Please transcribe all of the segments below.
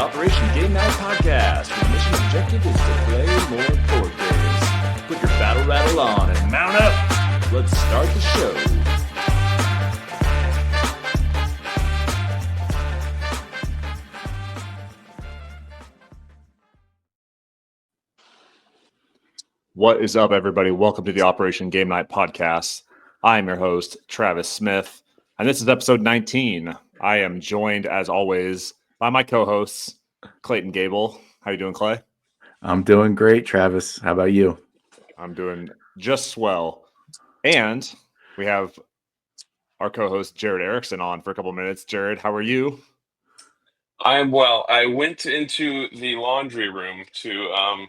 Operation Game Night Podcast, where the mission objective is to play more board games. Put your battle rattle on and mount up. Let's start the show. What is up, everybody? Welcome to the Operation Game Night Podcast. I am your host, Travis Smith, and this is episode 19. I am joined, as always, by my co-hosts, Clayton Gable. How you doing, Clay? I'm doing great, Travis. How about you? I'm doing just swell. And we have our co-host, Jared Erickson, on for a couple minutes. Jared, how are you? I am well. I went into the laundry room to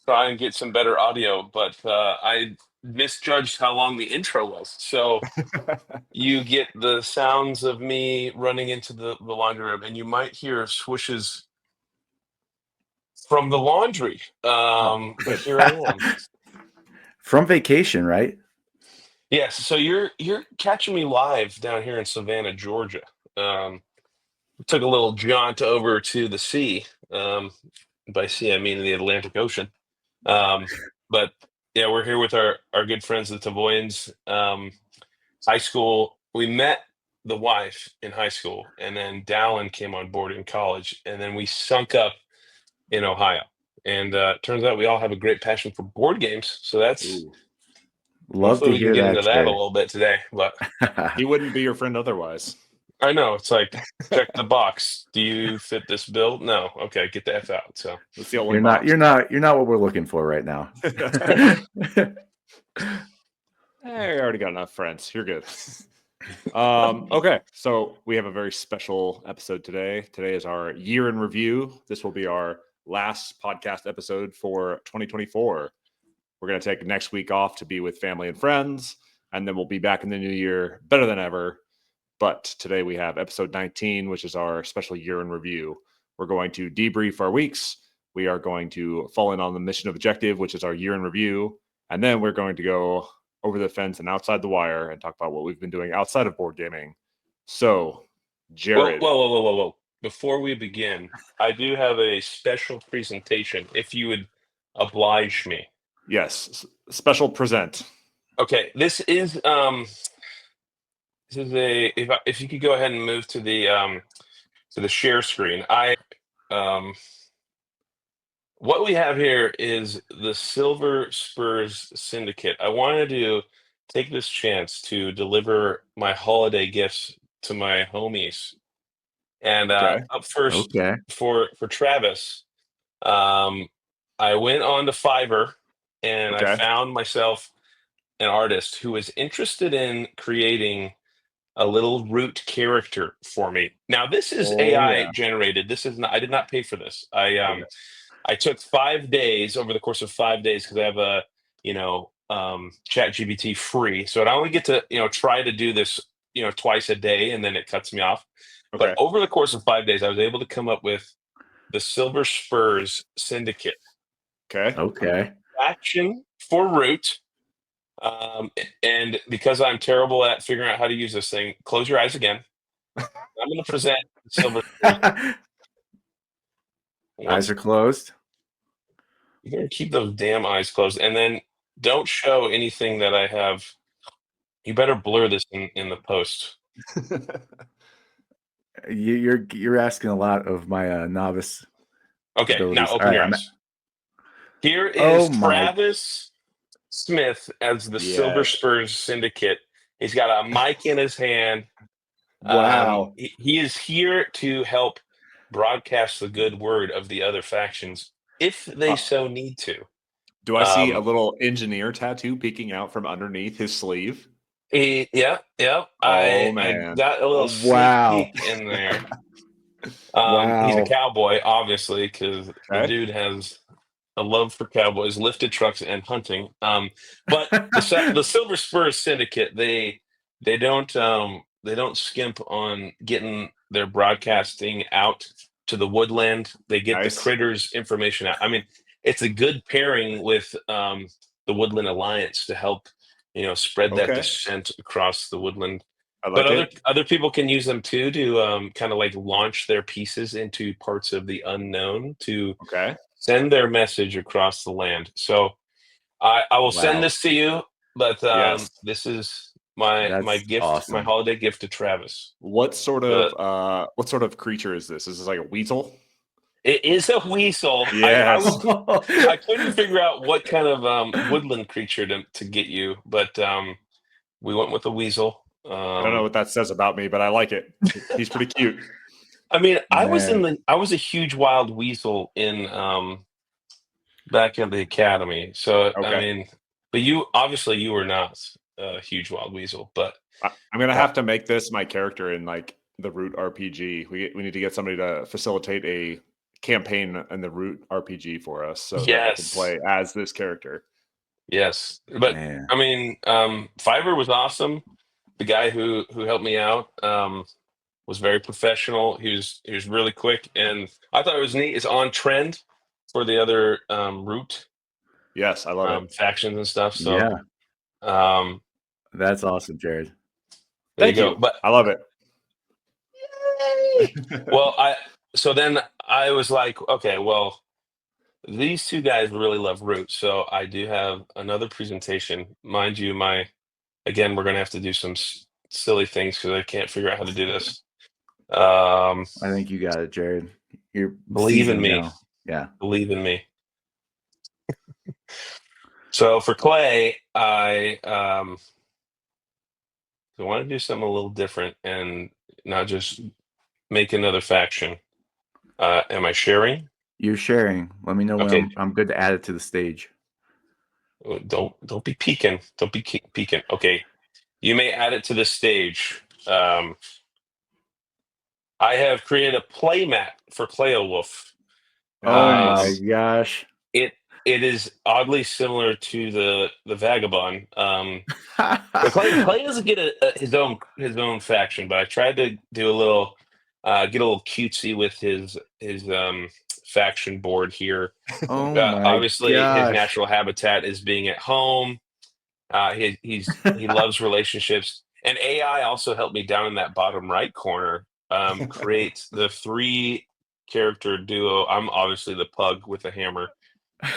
try and get some better audio, but I misjudged how long the intro was. So you get the sounds of me running into the laundry room, and you might hear swooshes from the laundry. But here I am. From vacation, right? Yes. So you're catching me live down here in Savannah, Georgia. We took a little jaunt over to the sea. By sea, I mean the Atlantic Ocean. But yeah, we're here with our good friends, the Tavoyans. High school, we met the wife in high school, and then Dallin came on board in college, and then we sunk up in Ohio. And turns out we all have a great passion for board games. So that's Love to hopefully we hear can get that, into that Jared. a little bit today. But He wouldn't be your friend otherwise. I know, it's like, check the box. Do you fit this bill? No. Okay, get the F out. So That's the only You're box. not what we're looking for right now. Hey, I already got enough friends. You're good. Okay, so we have a very special episode today. Today is our year in review. This will be our last podcast episode for 2024. We're going to take next week off to be with family and friends, and then we'll be back in the new year better than ever. But today we have episode 19, which is our special year in review. We're going to debrief our weeks. We are going to fall in on the mission objective, which is our year in review. And then we're going to go over the fence and outside the wire and talk about what we've been doing outside of board gaming. So, Jared. Whoa. Before we begin, I do have a special presentation, if you would oblige me. Yes, special present. Okay, this is a if you could go ahead and move to the share screen. What we have here is the Silver Spurs Syndicate. I wanted to take this chance to deliver my holiday gifts to my homies. And Okay. up first Okay. for Travis, I went on to Fiverr and I Okay. found myself an artist who was interested in creating a little root character for me. Now, this is AI generated. This is not. I did not pay for this. I took 5 days over the course of 5 days because I have a ChatGPT free, so I only get to try to do this twice a day, and then it cuts me off. Okay. But over the course of 5 days, I was able to come up with the Silver Spurs Syndicate Okay. action for root. And because I'm terrible at figuring out how to use this thing, close your eyes again. I'm going to present Silver Spurs. Eyes are closed. You're going to keep those damn eyes closed, and then don't show anything that I have. You better blur this in the post. You're asking a lot of my novice. Okay, abilities. now open All your right, eyes. Here is Oh my- Travis Smith as the Silver Yes. Spurs Syndicate. He's got a mic in his hand. Wow. He is here to help broadcast the good word of the other factions if they so need to. Do I see a little engineer tattoo peeking out from underneath his sleeve? Yeah. I got a little Wow. sneak peek in there. Wow. He's a cowboy, obviously, because the Okay. dude has a love for cowboys, lifted trucks, and hunting. But the Silver Spurs Syndicate, they don't skimp on getting their broadcasting out to the woodland. They get Nice. the critters information out. I mean, it's a good pairing with the Woodland Alliance to help spread that Okay. descent across the woodland. I I But like it. other people can use them too to kind of like launch their pieces into parts of the unknown to Okay. send their message across the land. So I will send Wow, this to you, but Yes. this is my that's gift, my awesome. holiday gift to Travis. What Uh, sort of creature is this? Is this like a weasel? it is a weasel. Yes. I couldn't figure out what kind of woodland creature to get you, but we went with a weasel. I don't know what that says about me, but I like it. He's pretty cute. I mean, Man, I was a huge wild weasel in back at the academy. So I Okay. mean, but you obviously you were not a huge wild weasel, but I'm gonna uh, have to make this my character in like the Root RPG. We need to get somebody to facilitate a campaign in the Root RPG for us so that I can yes, play as this character. yes. But man. I mean, Fiverr was awesome. The guy who helped me out was very professional. He was really quick, and I thought it was neat. It's on trend for the other Root Yes, I love it. factions and stuff. So Yeah, um, that's awesome, Jared. there you Thank go. you. But I love it. yay! Well, I so then I was like, okay, well, these two guys really love Root, so I do have another presentation. Mind you, my again, we're gonna have to do some silly things because I can't figure out how to do this. Um, I think you got it, Jared. You're believe in seasoned me. now. Yeah. Believe in me. So for Clay, I want to do something a little different and not just make another faction. Am I sharing? You're sharing. Let me know when Okay, I'm good to add it to the stage. don't be peeking. Don't be peeking. Okay, you may add it to the stage. I have created a playmat for Cleowolf. Oh Um, my Nice. gosh. it it is oddly similar to the Vagabond. But Clay doesn't get his own faction, but I tried to do a little get a little cutesy with his faction board here. Oh my Obviously, his gosh. natural habitat is being at home. He loves relationships, and AI also helped me down in that bottom right corner create the three character duo. I'm obviously the pug with a hammer,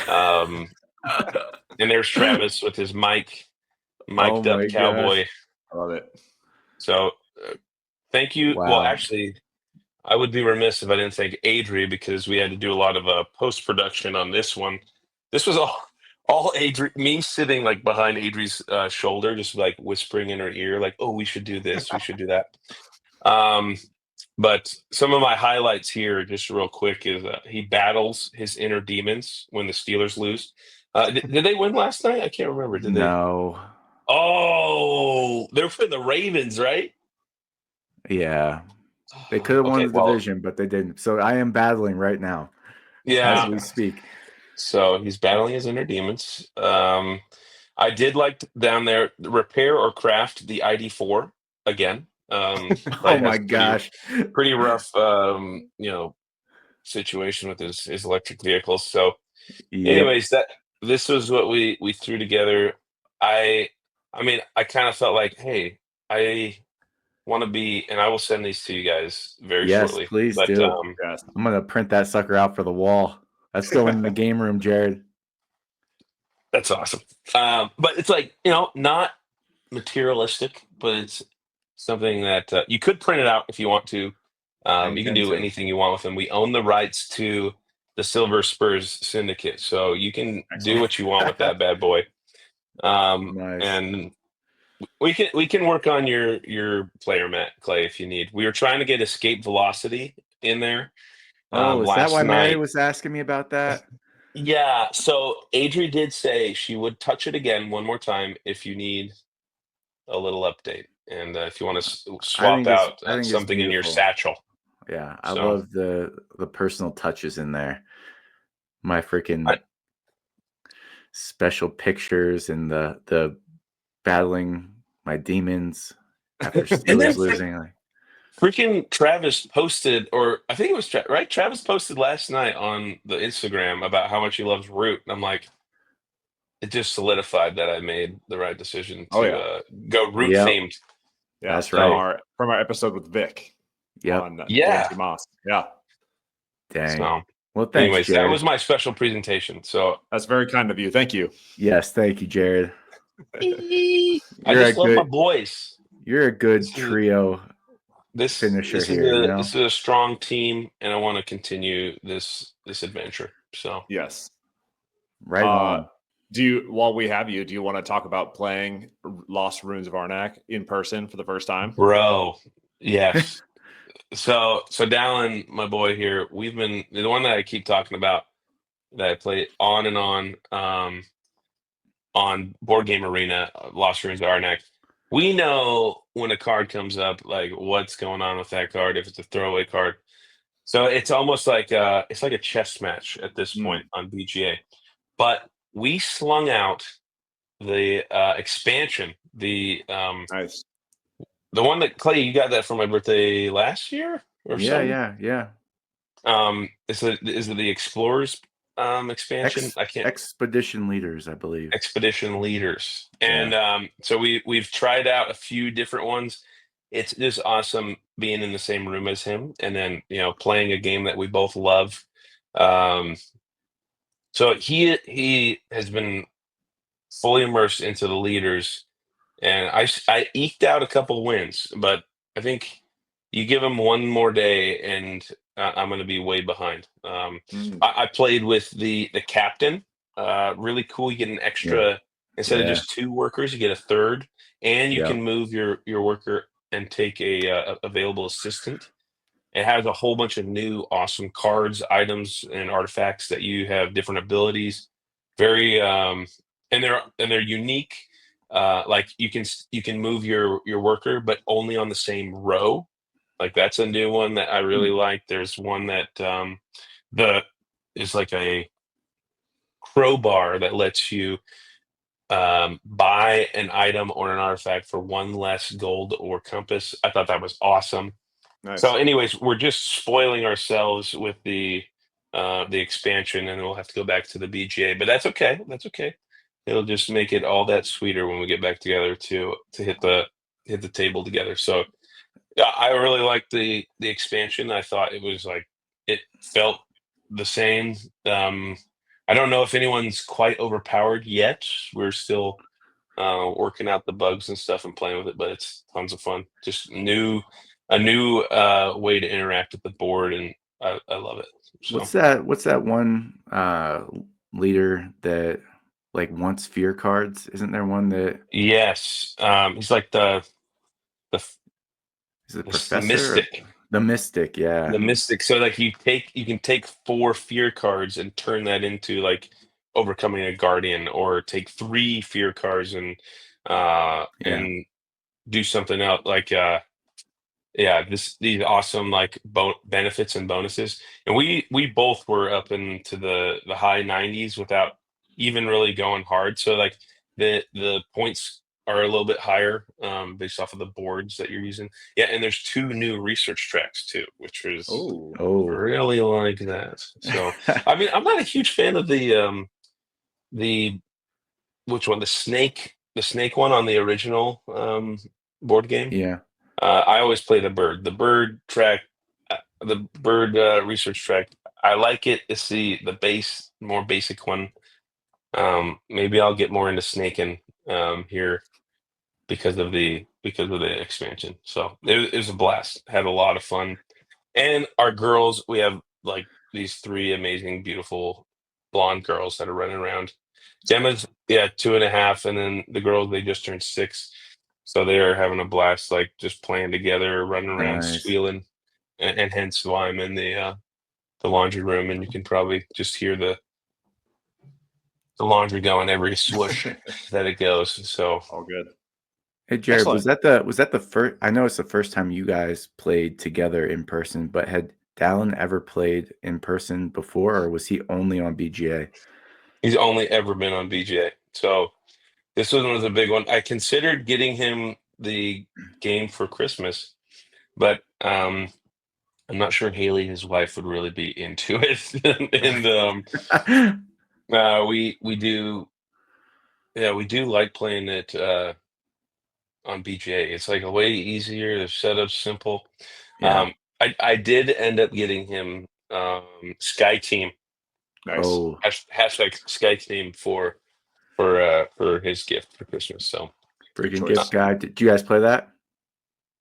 um, and there's Travis with his Oh mic'd up my cowboy. gosh. I love it. So thank you. Well, Wow. actually, I would be remiss if I didn't thank Adri because we had to do a lot of post production on this one. This was all Adri, me sitting like behind Adri's shoulder, just like whispering in her ear, like, "Oh, we should do this, we should do that." Um, but some of my highlights here, just real quick, is he battles his inner demons when the Steelers lose. Did they win last night? I can't remember. Did they? No. Oh, they're for the Ravens, right? Yeah. They could have won Okay, the well, division, but they didn't. So I am battling right now as yeah. we speak. So he's battling his inner demons. I did like down there repair or craft the ID4 again. Oh Clay my has gosh. pretty rough situation with his electric vehicles. So Yep. anyways, that this was what we threw together. I I mean I kind of felt like, hey, I want to be, and I will send these to you guys very Yes, shortly. please But do. Yes. I'm gonna print that sucker out for the wall. That's going in the game room, Jared. that's awesome. But it's like, not materialistic, but it's something that you could print it out if you want to. I You can intend do to. anything you want with them. We own the rights to the Silver Spurs Syndicate, so you can do Excellent. what you want with that bad boy. Nice. And we can work on your player mat, Clay, if you need. We were trying to get escape velocity in there Oh, is that last why Mary night. was asking me about that? Yeah, so Adri did say she would touch it again one more time if you need a little update, and if you want to swap out I think it's something in your beautiful. satchel. Yeah, I So love the personal touches in there. My freaking I, special pictures and the battling my demons after and then Steelers losing. Like, freaking Travis posted, or I think it was right. Travis posted last night on the Instagram about how much he loves Root, and I'm like, it just solidified that I made the right decision Oh to yeah. go Root yep, themed. Yeah, That's from right. our episode with Vic Yep. on Yeah. DMT Moss. Yeah, Dang. So, Well, thanks, anyways, that Jared. was my special presentation. So, that's very kind of you. Thank you. Yes, thank you, Jared. I You're a just love my good. boys. You're a good This is trio this finisher this is here. You a know. this is a strong team, and I want to continue this adventure. So, Yes. Right on. While we have you, do you want to talk about playing Lost Ruins of Arnak in person for the first time? bro, yes. So Dallin, my boy here, we've been the one that I keep talking about that I play on and on Board Game Arena, Lost Ruins of Arnak. We know when a card comes up, like what's going on with that card, if it's a throwaway card. So it's almost like it's like a chess match at this point on BGA. But we slung out the expansion, Nice. the one that Clay, you got that for my birthday last year or something. Yeah. Is it the Explorers expansion? I can't. Expedition Leaders, I believe. Expedition Leaders, and Yeah. so we've tried out a few different ones. It's just awesome being in the same room as him, and then playing a game that we both love. Um, so he has been fully immersed into the leaders, and I eked out a couple wins, but I think you give him one more day, and I'm going to be way behind. I played with the captain. Really cool. You get an extra instead of Yeah. just two workers, you get a third, and you Yeah. can move your worker and take a available assistant. It has a whole bunch of new awesome cards, items, and artifacts that you have different abilities. Very and they're unique. Like you can move your worker, but only on the same row. Like that's a new one that I really like. There's one that the is like a crowbar that lets you buy an item or an artifact for one less gold or compass. I thought that was awesome. Nice. So, anyways, we're just spoiling ourselves with the expansion, and we'll have to go back to the BGA. But that's okay. That's okay. It'll just make it all that sweeter when we get back together to hit the table together. So, yeah, I really liked the expansion. I thought it was like it felt the same. I don't know if anyone's quite overpowered yet. We're still working out the bugs and stuff and playing with it, but it's tons of fun. Just a new way to interact with the board, and I love it. So What's that one leader that like wants fear cards? Isn't there one that yes, he's like the is it the professor? mystic. The mystic, yeah. The mystic. So like you can take 4 fear cards and turn that into like overcoming a guardian, or take 3 fear cards Yeah. and do something else like yeah, these awesome like benefits and bonuses. And we both were up into the high 90s without even really going hard. So like the points are a little bit higher based off of the boards that you're using. Yeah, and there's 2 new research tracks too, which was Oh. really like that. So I mean, I'm not a huge fan of the which one? The snake one on the original board game. Yeah. I always play the bird. The bird track, the bird research track. I like it. It's the more basic one. Maybe I'll get more into snaking here because of the expansion. So it was a blast. Had a lot of fun. And our girls, we have like these 3 amazing, beautiful blonde girls that are running around. Gemma's 2.5, and then the girls, they just turned 6. So they are having a blast, like just playing together, running around, Nice. squealing, and hence why I'm in the laundry room, and you can probably just hear the laundry going every swoosh that it goes. So All good. Hey Jared, Excellent. was that the first? I know it's the first time you guys played together in person, but had Dallin ever played in person before, or was he only on BGA? he's only ever been on BJ. So this one was a big one. I considered getting him the game for Christmas, but I'm not sure Haley, his wife, would really be into it. And we do, yeah, we do like playing it on BGA. It's like a way easier. The setup's simple. Yeah. I did end up getting him Sky Team Nice. Oh, hashtag Sky Team for his gift for Christmas. So Good freaking choice. gift guide. Did you guys play that?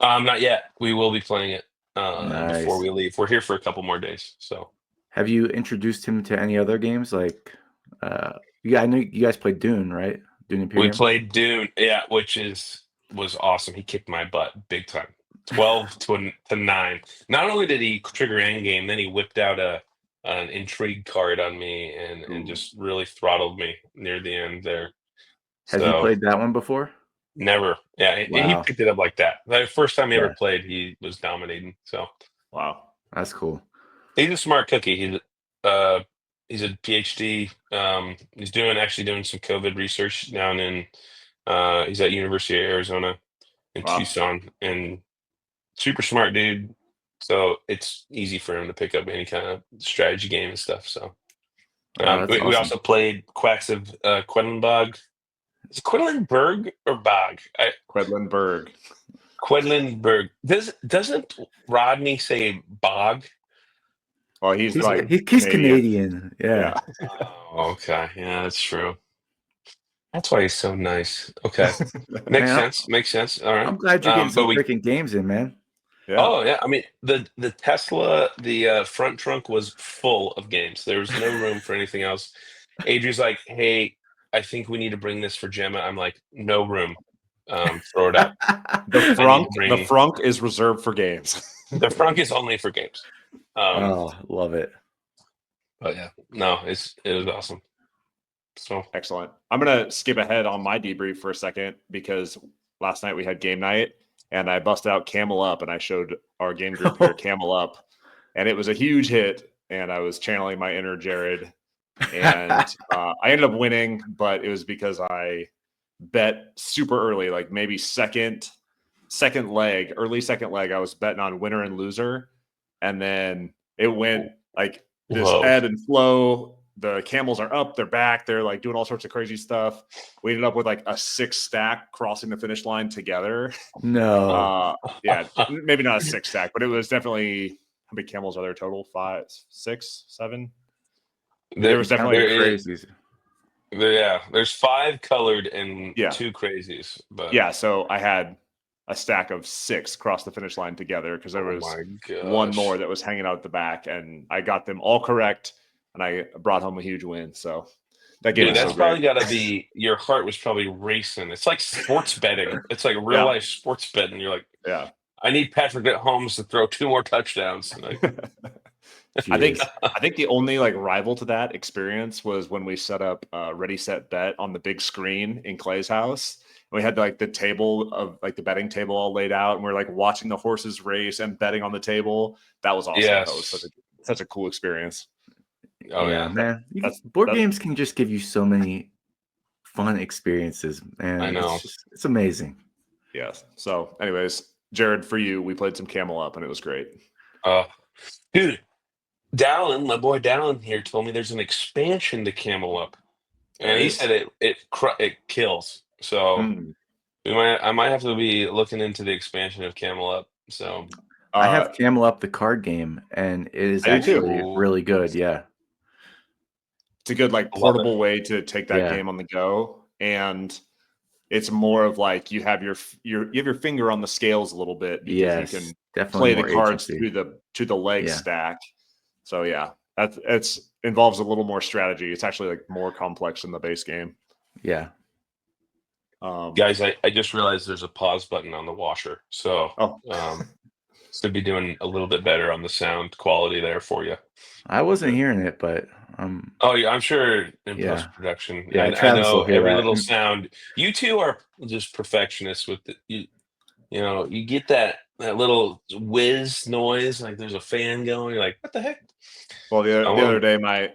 not yet. We will be playing it before Nice. we leave. We're here for a couple more days. So Have you introduced him to any other games? Like, I know you guys played Dune, right? Dune we Imperium. played Dune, yeah, which was awesome. He kicked my butt big time. 12 to 9. Not only did he trigger endgame, then he whipped out an intrigue card on me and Ooh. just really throttled me near the end there. Has he So played that one before? never. Yeah, he Wow. picked it up like that. The first time he ever Yeah, played, he was dominating. So Wow. that's cool. he's a smart cookie. He's a PhD. He's actually doing some COVID research down in he's at University of Arizona in Wow. Tucson, and super smart dude. So it's easy for him to pick up any kind of strategy game and stuff. So That's we awesome. also played Quacks of Quedlinburg. Is it Quedlinburg or Bog? Quedlinburg. Quedlinburg. Doesn't Rodney say Bog? Well, he's like He's Canadian. Yeah. Oh, okay. Yeah, that's true. That's why he's so nice. Okay. Makes Man, sense. Makes sense. All right. I'm glad you're getting But some freaking games in, man. Yeah. oh yeah, I mean the Tesla, the front trunk was full of games. There was no room for anything else. Adri's like, hey, I think we need to bring this for Gemma. I'm like, no room. Throw it out. The I need frunk. to bring The frunk is reserved for games. the frunk is only for games. Oh, love it. But yeah, no, it was awesome. So Excellent. I'm gonna skip ahead on my debrief for a second because last night we had game night and I busted out Camel Up and I showed our game group here Camel Up, and it was a huge hit. And I was channeling my inner Jared, and I ended up winning, but it was because I bet super early, like maybe early second leg. I was betting on winner and loser, and then it went like this whoa. ebb and flow. The camels are up, they're back, they're like doing all sorts of crazy stuff. We ended up with like a 6 stack crossing the finish line together. No. Yeah, maybe not a 6 stack, but it was definitely, how many camels are there total? 5, 6, 7? There was definitely crazies. There's 5 colored and Yeah. 2 crazies. But yeah. So I had a stack of 6 cross the finish line together because there was my one gosh. more that was hanging out at the back, and I got them all correct, and I brought home a huge win. So that game Dude, was that's so probably great. got to be your heart was probably racing. It's like sports betting. It's like real Yeah. life sports betting. You're like, Yeah. I need Patrick Holmes to throw 2 more touchdowns tonight. I think Jeez. I think the only like rival to that experience was when we set up Ready Set Bet on the big screen in Clay's house. And we had like the table of like the betting table all laid out, and we're like watching the horses race and betting on the table. That was awesome. That was Yes. such a cool experience. Oh yeah, yeah. man. That's- Board that- games can just give you so many fun experiences, man. I know. It's amazing. Yes. So, anyways, Jared, for you, we played some Camel Up, and it was great. Dude, Dallin, my boy Dallin here told me there's an expansion to Camel Up. There And he is. said it kills. So Mm. I might have to be looking into the expansion of Camel Up. So I have Camel Up the card game, and it is I do too. actually really good. Yeah. It's a good like Love it. portable way to take that Yeah. game on the go, and it's more of like you have your finger on the scales a little bit because Yes. you can Definitely play the more cards agency. to the leg Yeah. stack. So yeah, it's involves a little more strategy. It's actually like more complex than the base game. Yeah. guys, I just realized there's a pause button on the washer. So Oh. should be doing a little bit better on the sound quality there for you. I wasn't hearing it, but Oh yeah, I'm sure in Yeah. post production. Yeah, I Travis know will hear every that. little sound. You two are just perfectionists with you know, you get that little whiz noise, like there's a fan going, you're like, what the heck? Well, the Oh, other day, my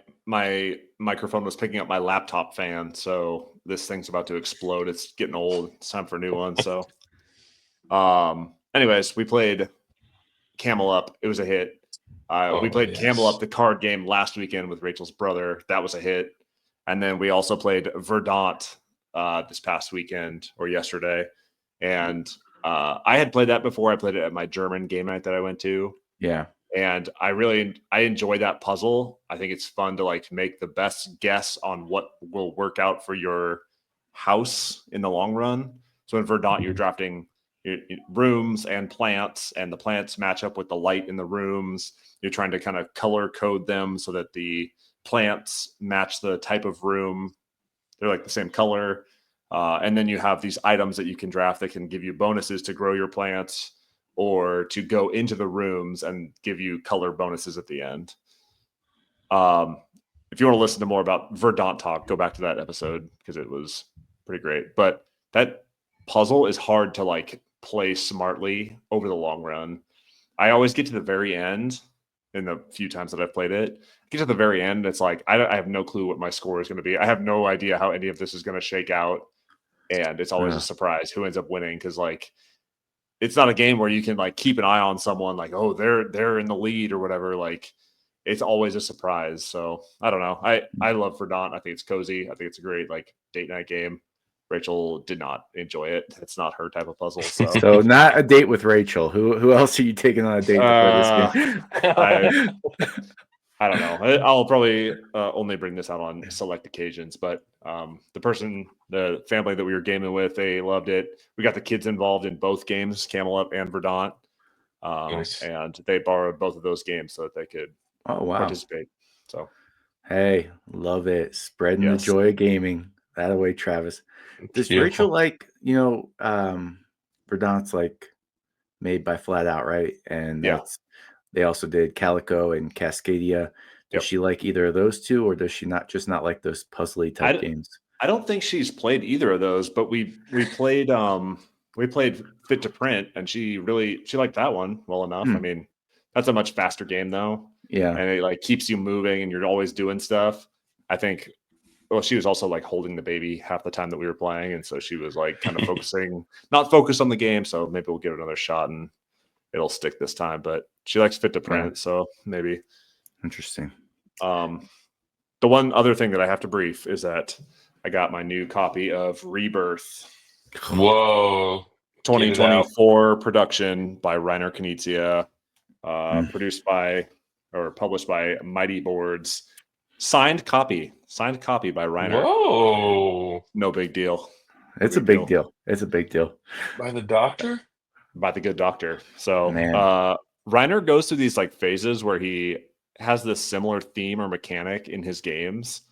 microphone was picking up my laptop fan, so this thing's about to explode. It's getting old. It's time for a new one. So, anyways, we played Camel Up. It was a hit. We played Camel Up, the card game, last weekend with Rachel's brother. That was a hit. And then we also played Verdant this past weekend or yesterday. And I had played that before. I played it at my German game night that I went to. Yeah. And I enjoy that puzzle. I think it's fun to like make the best guess on what will work out for your house in the long run. So in Verdant, you're drafting rooms and plants, and the plants match up with the light in the rooms. You're trying to kind of color code them so that the plants match the type of room. They're like the same color. And then you have these items that you can draft that can give you bonuses to grow your plants or to go into the rooms and give you color bonuses at the end. If you want to listen to more about Verdant talk, go back to that episode because it was pretty great. But that puzzle is hard to like play smartly over the long run. I always get to the very end in the few times that I've played it. I get to the very end, it's like I have no clue what my score is going to be. I have no idea how any of this is going to shake out. And it's always a surprise who ends up winning because like it's not a game where you can like keep an eye on someone like, oh, they're in the lead or whatever. Like it's always a surprise. So I don't know. I love Verdant. I think it's cozy. I think it's a great like date night game. Rachel did not enjoy it. It's not her type of puzzle. So not a date with Rachel. Who else are you taking on a date to play this game? I don't know. I'll probably only bring this out on select occasions, but the family that we were gaming with, they loved it. We got the kids involved in both games, Camel Up and Verdant, Nice. and they borrowed both of those games so that they could participate. So, hey, love it. Spreading the joy of gaming. That away, Travis. Does Rachel like, Verdant's like made by Flat Out, right? And they also did Calico and Cascadia. Does she like either of those two, or does she not like those puzzly type games? I don't think she's played either of those, but we played Fit to Print, and she liked that one well enough. I mean, that's a much faster game though. Yeah. And it like keeps you moving and you're always doing stuff. I think she was also like holding the baby half the time that we were playing, and so she was like kind of not focused on the game. So maybe we'll give it another shot and it'll stick this time. But she likes Fit to Print, so maybe. Interesting. The one other thing that I have to brief is that I got my new copy of Rebirth. Whoa. 2024 production by Reiner Knizia, produced by or published by Mighty Boards. Signed copy by Reiner. Whoa. No big deal. It's a big deal. It's a big deal. By the doctor? By the good doctor. So Reiner goes through these like phases where he has this similar theme or mechanic in his games.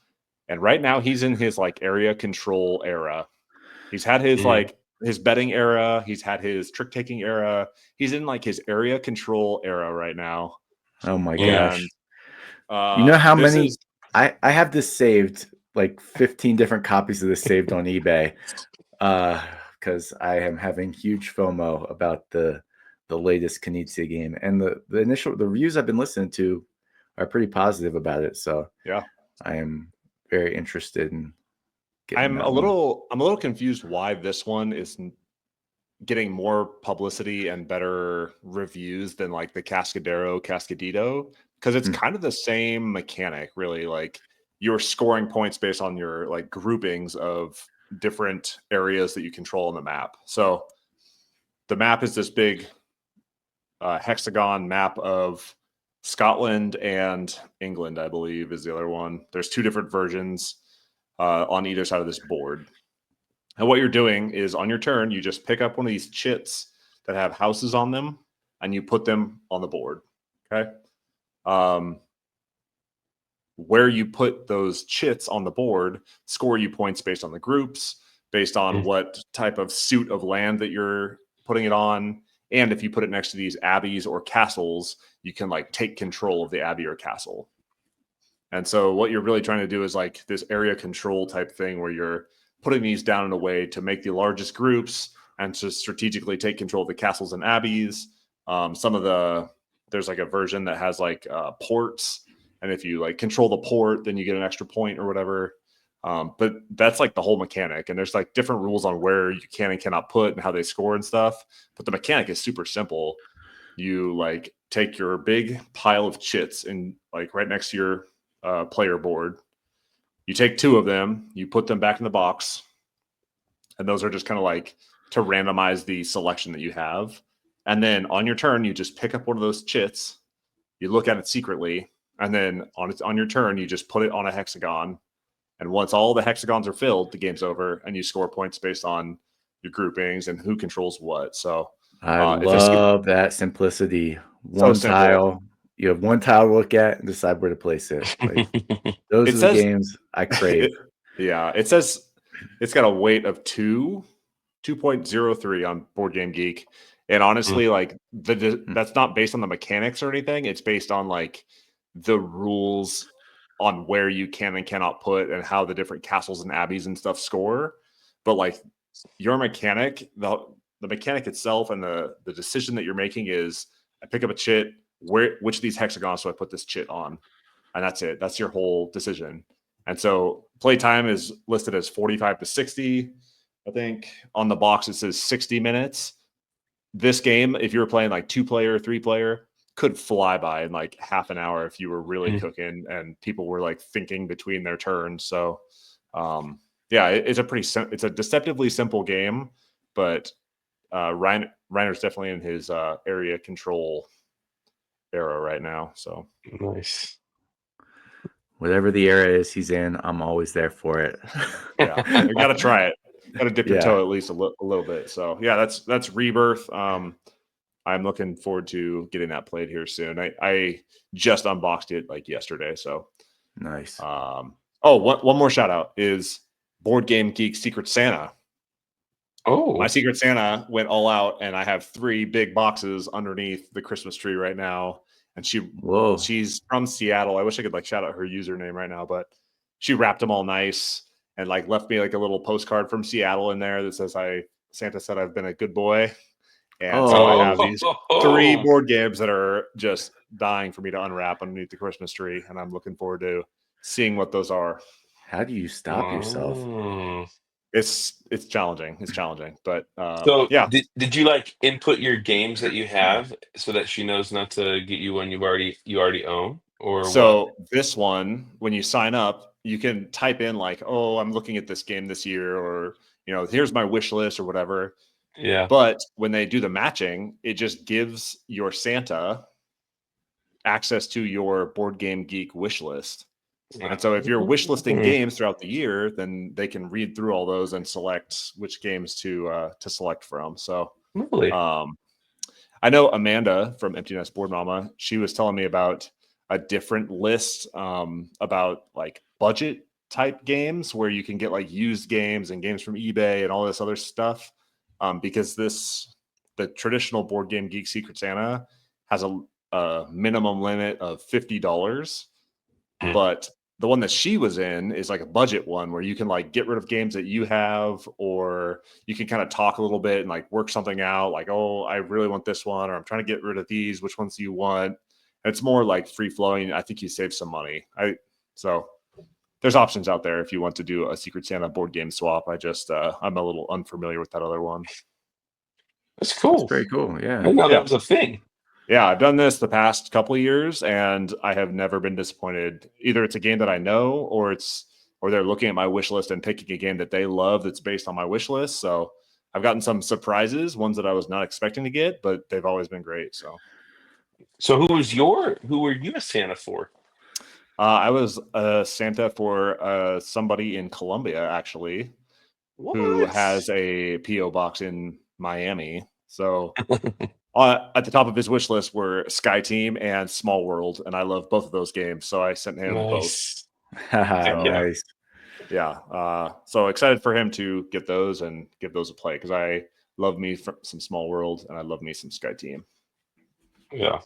And right now he's in his like area control era. He's had his like his betting era. He's had his trick taking era. He's in like his area control era right now. Oh my gosh. And, you know how many I have this saved, like 15 different copies of this saved on eBay. Because I am having huge FOMO about the latest Knizia game. And the reviews I've been listening to are pretty positive about it. So yeah, I am very interested in getting I'm a little confused why this one is getting more publicity and better reviews than like the Cascadito, because it's kind of the same mechanic, really. Like you're scoring points based on your like groupings of different areas that you control on the map. So the map is this big hexagon map of Scotland and England, I believe, is the other one. There's two different versions on either side of this board. And what you're doing is on your turn, you just pick up one of these chits that have houses on them and you put them on the board. Okay. Where you put those chits on the board score you points based on the groups, based on what type of suit of land that you're putting it on. And if you put it next to these abbeys or castles, you can like take control of the abbey or castle. And so what you're really trying to do is like this area control type thing where you're putting these down in a way to make the largest groups and to strategically take control of the castles and abbeys. There's like a version that has like ports. And if you like control the port, then you get an extra point or whatever. But that's like the whole mechanic. And there's like different rules on where you can and cannot put and how they score and stuff. But the mechanic is super simple. You like take your big pile of chits and like right next to your player board. You take two of them, you put them back in the box. And those are just kind of like to randomize the selection that you have. And then on your turn, you just pick up one of those chits, you look at it secretly, and then on your turn, you just put it on a hexagon. And once all the hexagons are filled, the game's over, and you score points based on your groupings and who controls what. So I love that simplicity. One tile. You have one tile to look at and decide where to place it. Like, those are the games I crave. It says it's got a weight of 2.03 on Board Game Geek. And honestly, like that's not based on the mechanics or anything. It's based on like the rules on where you can and cannot put and how the different castles and abbeys and stuff score. But like your mechanic, the mechanic itself and the decision that you're making is I pick up a chit, which of these hexagons do I put this chit on? And that's it. That's your whole decision. And so playtime is listed as 45 to 60. I think on the box it says 60 minutes. This game, if you were playing like 2-player, 3-player, could fly by in like half an hour if you were really cooking and people were like thinking between their turns. So it's a deceptively simple game, but Reiner's definitely in his area control era right now. So nice. Whatever the era is he's in, I'm always there for it. Yeah, you got to try it. Got to dip your toe at least a little bit. So yeah, that's Rebirth. I'm looking forward to getting that played here soon. I just unboxed it like yesterday. So nice. One more shout out is Board Game Geek Secret Santa. Oh, my Secret Santa went all out, and I have 3 big boxes underneath the Christmas tree right now. And she's from Seattle. I wish I could like shout out her username right now, but she wrapped them all nice and like left me like a little postcard from Seattle in there that says Santa said I've been a good boy. And so I have these 3 board games that are just dying for me to unwrap underneath the Christmas tree, and I'm looking forward to seeing what those are. How do you stop yourself? It's challenging. It's challenging, but so yeah. Did you like input your games that you have so that she knows not to get you one you already own? Or so what? This one, when you sign up, you can type in like, oh, I'm looking at this game this year, or here's my wish list or whatever. Yeah. But when they do the matching, it just gives your Santa access to your Board Game Geek wish list. And so if you're wish listing games throughout the year, then they can read through all those and select which games to select from. So really? I know Amanda from Empty Nest Board Mama, she was telling me about a different list about like budget type games where you can get like used games and games from eBay and all this other stuff. Because the traditional Board Game Geek Secret Santa has a minimum limit of $50, but the one that she was in is like a budget one where you can like get rid of games that you have, or you can kind of talk a little bit and like work something out. Like, oh, I really want this one, or I'm trying to get rid of these. Which ones do you want? And it's more like free flowing. I think you save some money. So there's options out there if you want to do a Secret Santa board game swap. I'm a little unfamiliar with that other one. That's cool. That's very cool. Yeah. I didn't know that was a thing. Yeah, I've done this the past couple of years, and I have never been disappointed. Either it's a game that I know, or they're looking at my wish list and picking a game that they love that's based on my wish list. So I've gotten some surprises, ones that I was not expecting to get, but they've always been great. So who were you a Santa for? I was a Santa for somebody in Colombia, actually, who has a P.O. box in Miami. So at the top of his wish list were Sky Team and Small World, and I love both of those games, so I sent him both. Nice. Yeah. So excited for him to get those and give those a play, because I love me some Small World and I love me some Sky Team. Yeah.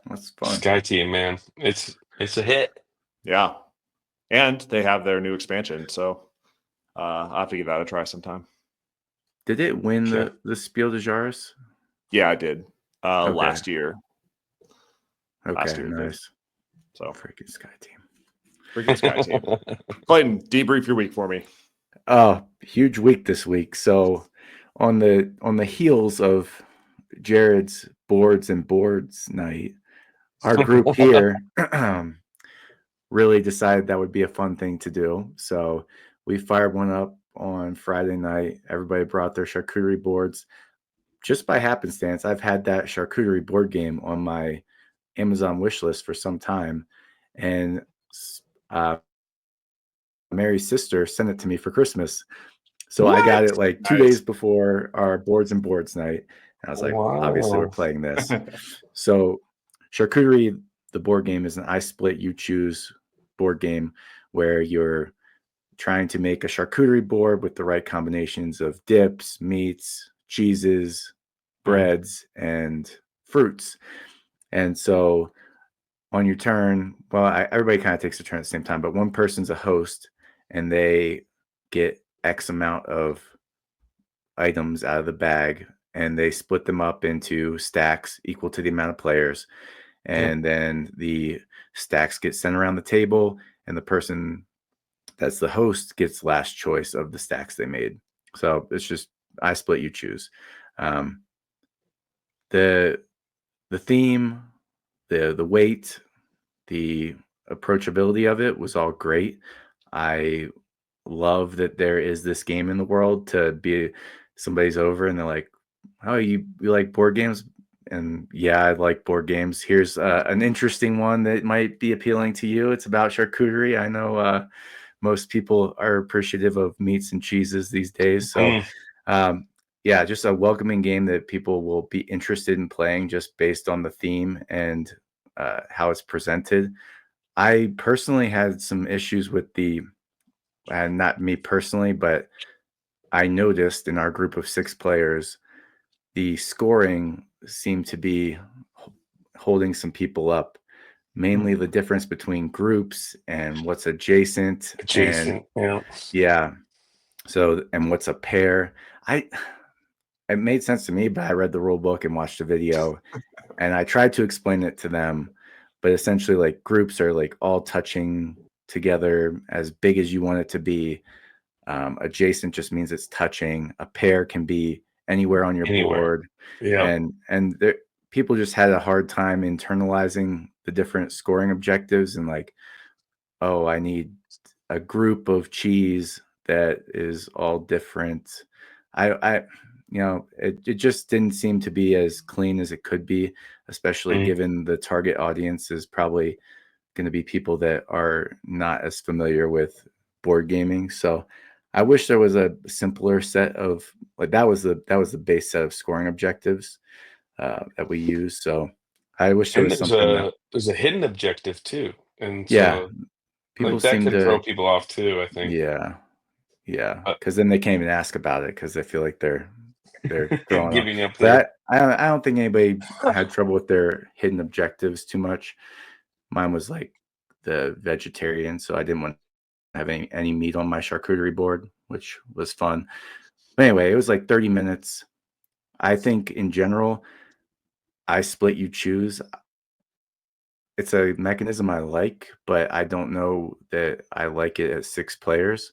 That's fun. Sky Team, man. It's a hit. Yeah. And they have their new expansion, so I'll have to give that a try sometime. Did it win the Spiel des Jahres? Yeah, I did. Last year. Okay, last year nice. So freaking Sky Team. Freaking Sky Team. Clayton, debrief your week for me. Huge week this week. So on the heels of Jared's boards night, our group here really decided that would be a fun thing to do. So we fired one up on Friday night. Everybody brought their charcuterie boards. Just by happenstance, I've had that charcuterie board game on my Amazon wish list for some time, and Mary's sister sent it to me for Christmas. So I got it like 2 days before our boards and boards night. And I was like, obviously we're playing this. So charcuterie, the board game, is an I split, you choose board game where you're trying to make a charcuterie board with the right combinations of dips, meats, cheeses, breads, and fruits. And so on your turn, well, everybody kind of takes a turn at the same time, but one person's a host and they get X amount of items out of the bag and they split them up into stacks equal to the amount of players. And then the stacks get sent around the table and the person that's the host gets last choice of the stacks they made. So it's just I split, you choose. The theme, the weight, the approachability of it was all great. I love that there is this game in the world to be somebody's over and they're like, oh, you like board games? And yeah, I like board games. Here's an interesting one that might be appealing to you. It's about charcuterie. I know most people are appreciative of meats and cheeses these days. So yeah, just a welcoming game that people will be interested in playing just based on the theme and how it's presented. I personally had some issues with and not me personally, but I noticed in our group of 6 players, the scoring seemed to be holding some people up, mainly the difference between groups and what's adjacent. And yeah. So, and what's a pair. It made sense to me, but I read the rule book and watched a video and I tried to explain it to them, but essentially like groups are like all touching together as big as you want it to be. Adjacent just means it's touching. A pair can be anywhere on your board. Yeah. And people just had a hard time internalizing the different scoring objectives and like, oh, I need a group of cheese that is all different. It just didn't seem to be as clean as it could be, especially given the target audience is probably going to be people that are not as familiar with board gaming. So I wish there was a simpler set of like that was the base set of scoring objectives that we use. So I wish there was something. There's a hidden objective too, and yeah, so people like that seem could to throw people off too. I think. Yeah, because then they can't even ask about it because they feel like they're throwing giving up. up there. But I don't think anybody had trouble with their hidden objectives too much. Mine was like the vegetarian, so I didn't want to have any meat on my charcuterie board, which was fun. But anyway, it was like 30 minutes. I think in general, I split, you choose. It's a mechanism I like, but I don't know that I like it at 6 players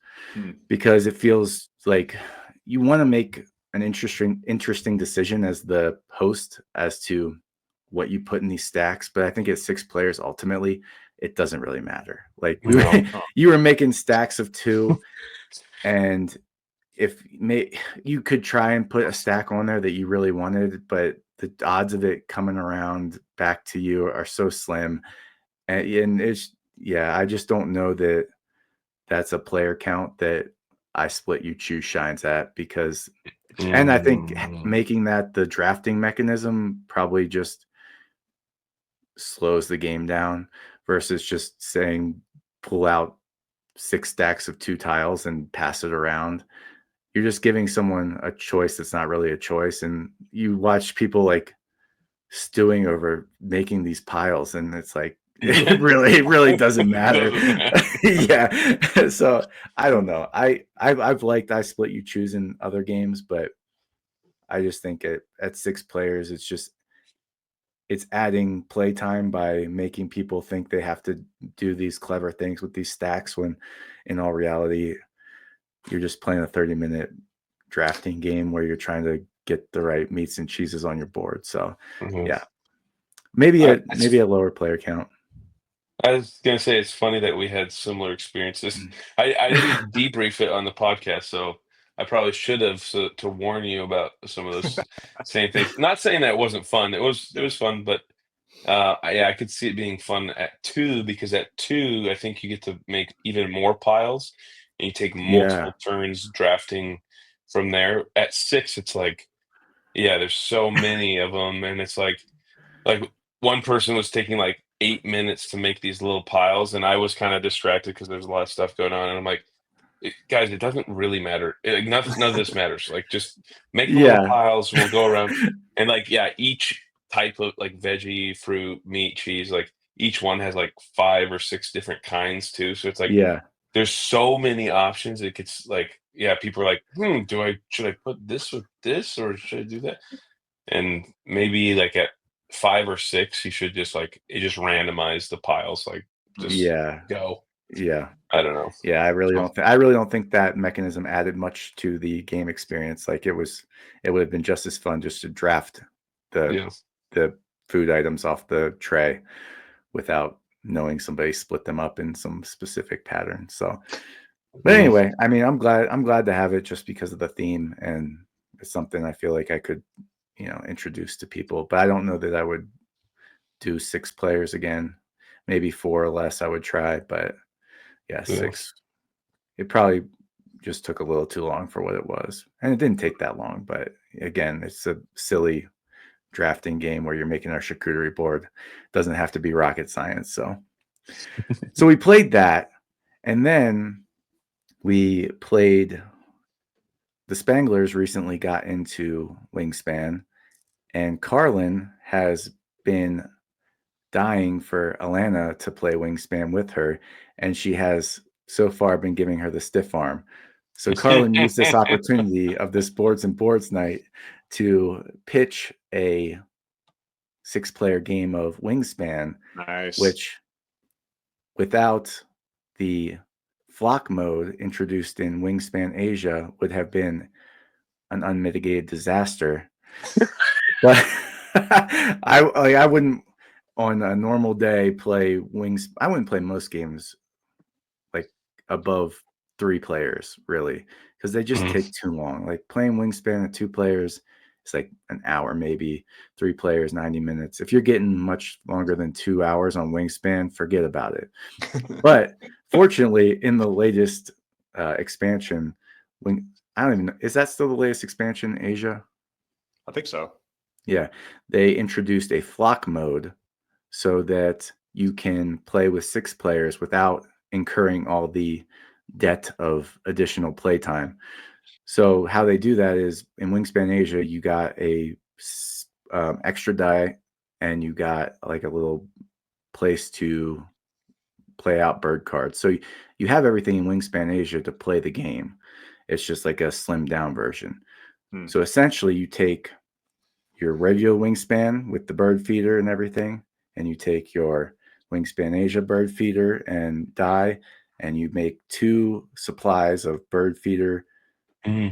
because it feels like you want to make an interesting decision as the host as to what you put in these stacks. But I think at 6 players, ultimately, it doesn't really matter. Like you were making stacks of 2 and you could try and put a stack on there that you really wanted, but the odds of it coming around back to you are so slim. And I just don't know that that's a player count that I split, you choose shines at because, and I think making that the drafting mechanism probably just slows the game down versus just saying, pull out 6 stacks of 2 tiles and pass it around. You're just giving someone a choice that's not really a choice. And you watch people like stewing over making these piles and it's like, it really doesn't matter. Yeah. So I don't know. I've liked I split, you choose in other games, but I just think at 6 players, it's adding playtime by making people think they have to do these clever things with these stacks when in all reality, you're just playing a 30-minute drafting game where you're trying to get the right meats and cheeses on your board. So yeah, maybe a lower player count. I was gonna say it's funny that we had similar experiences. I didn't debrief it on the podcast, so I probably should have to warn you about some of those same things. Not saying that it wasn't fun. It was fun, but yeah, I could see it being fun at 2 because at 2, I think you get to make even more piles and you take Yeah. multiple turns drafting from there. At 6, it's like, yeah, there's so many of them, and it's like one person was taking like 8 minutes to make these little piles, and I was kind of distracted because there's a lot of stuff going on, and I'm like, guys, it doesn't really matter. Like, none of this matters. Like, just make the little Yeah. piles. We'll go around, and like, yeah, each type of like veggie, fruit, meat, cheese, like each one has like 5 or 6 different kinds too. So it's like Yeah. there's so many options. It gets like, yeah, people are like, should I put this with this or should I do that? And maybe like at 5 or 6, you should just like it just randomize the piles, like just Yeah. go. Yeah. I don't know. Yeah, I really don't think that mechanism added much to the game experience. Like it would have been just as fun just to draft the Yeah. the food items off the tray without knowing somebody split them up in some specific pattern. So, but anyway, I mean, I'm glad to have it just because of the theme, and it's something I feel like I could, introduce to people. But I don't know that I would do 6 players again. Maybe 4 or less I would try, but yeah, 6. It probably just took a little too long for what it was. And it didn't take that long, but again, it's a silly drafting game where you're making our charcuterie board. It doesn't have to be rocket science. So we played that, and then we played the Spanglers recently got into Wingspan, and Carlin has been dying for Alana to play Wingspan with her, and she has so far been giving her the stiff arm. So Carlin used this opportunity of this boards and boards night to pitch a 6-player game of Wingspan, Nice. which without the flock mode introduced in Wingspan Asia would have been an unmitigated disaster. But I wouldn't on a normal day play Wings. I wouldn't play most games like above 3 players really, because they just take too long. Like playing Wingspan at 2 players, it's like an hour, maybe 3 players, 90 minutes. If you're getting much longer than 2 hours on Wingspan, forget about it. But fortunately, in the latest expansion, I don't even know, is that still the latest expansion in Asia? I think so. Yeah, they introduced a flock mode so that you can play with 6 players without incurring all the debt of additional playtime. So how they do that is in Wingspan Asia, you got a extra die, and you got like a little place to play out bird cards. So you have everything in Wingspan Asia to play the game. It's just like a slimmed down version. So essentially, you take your regular Wingspan with the bird feeder and everything, and you take your Wingspan Asia bird feeder and die, and you make 2 supplies of bird feeder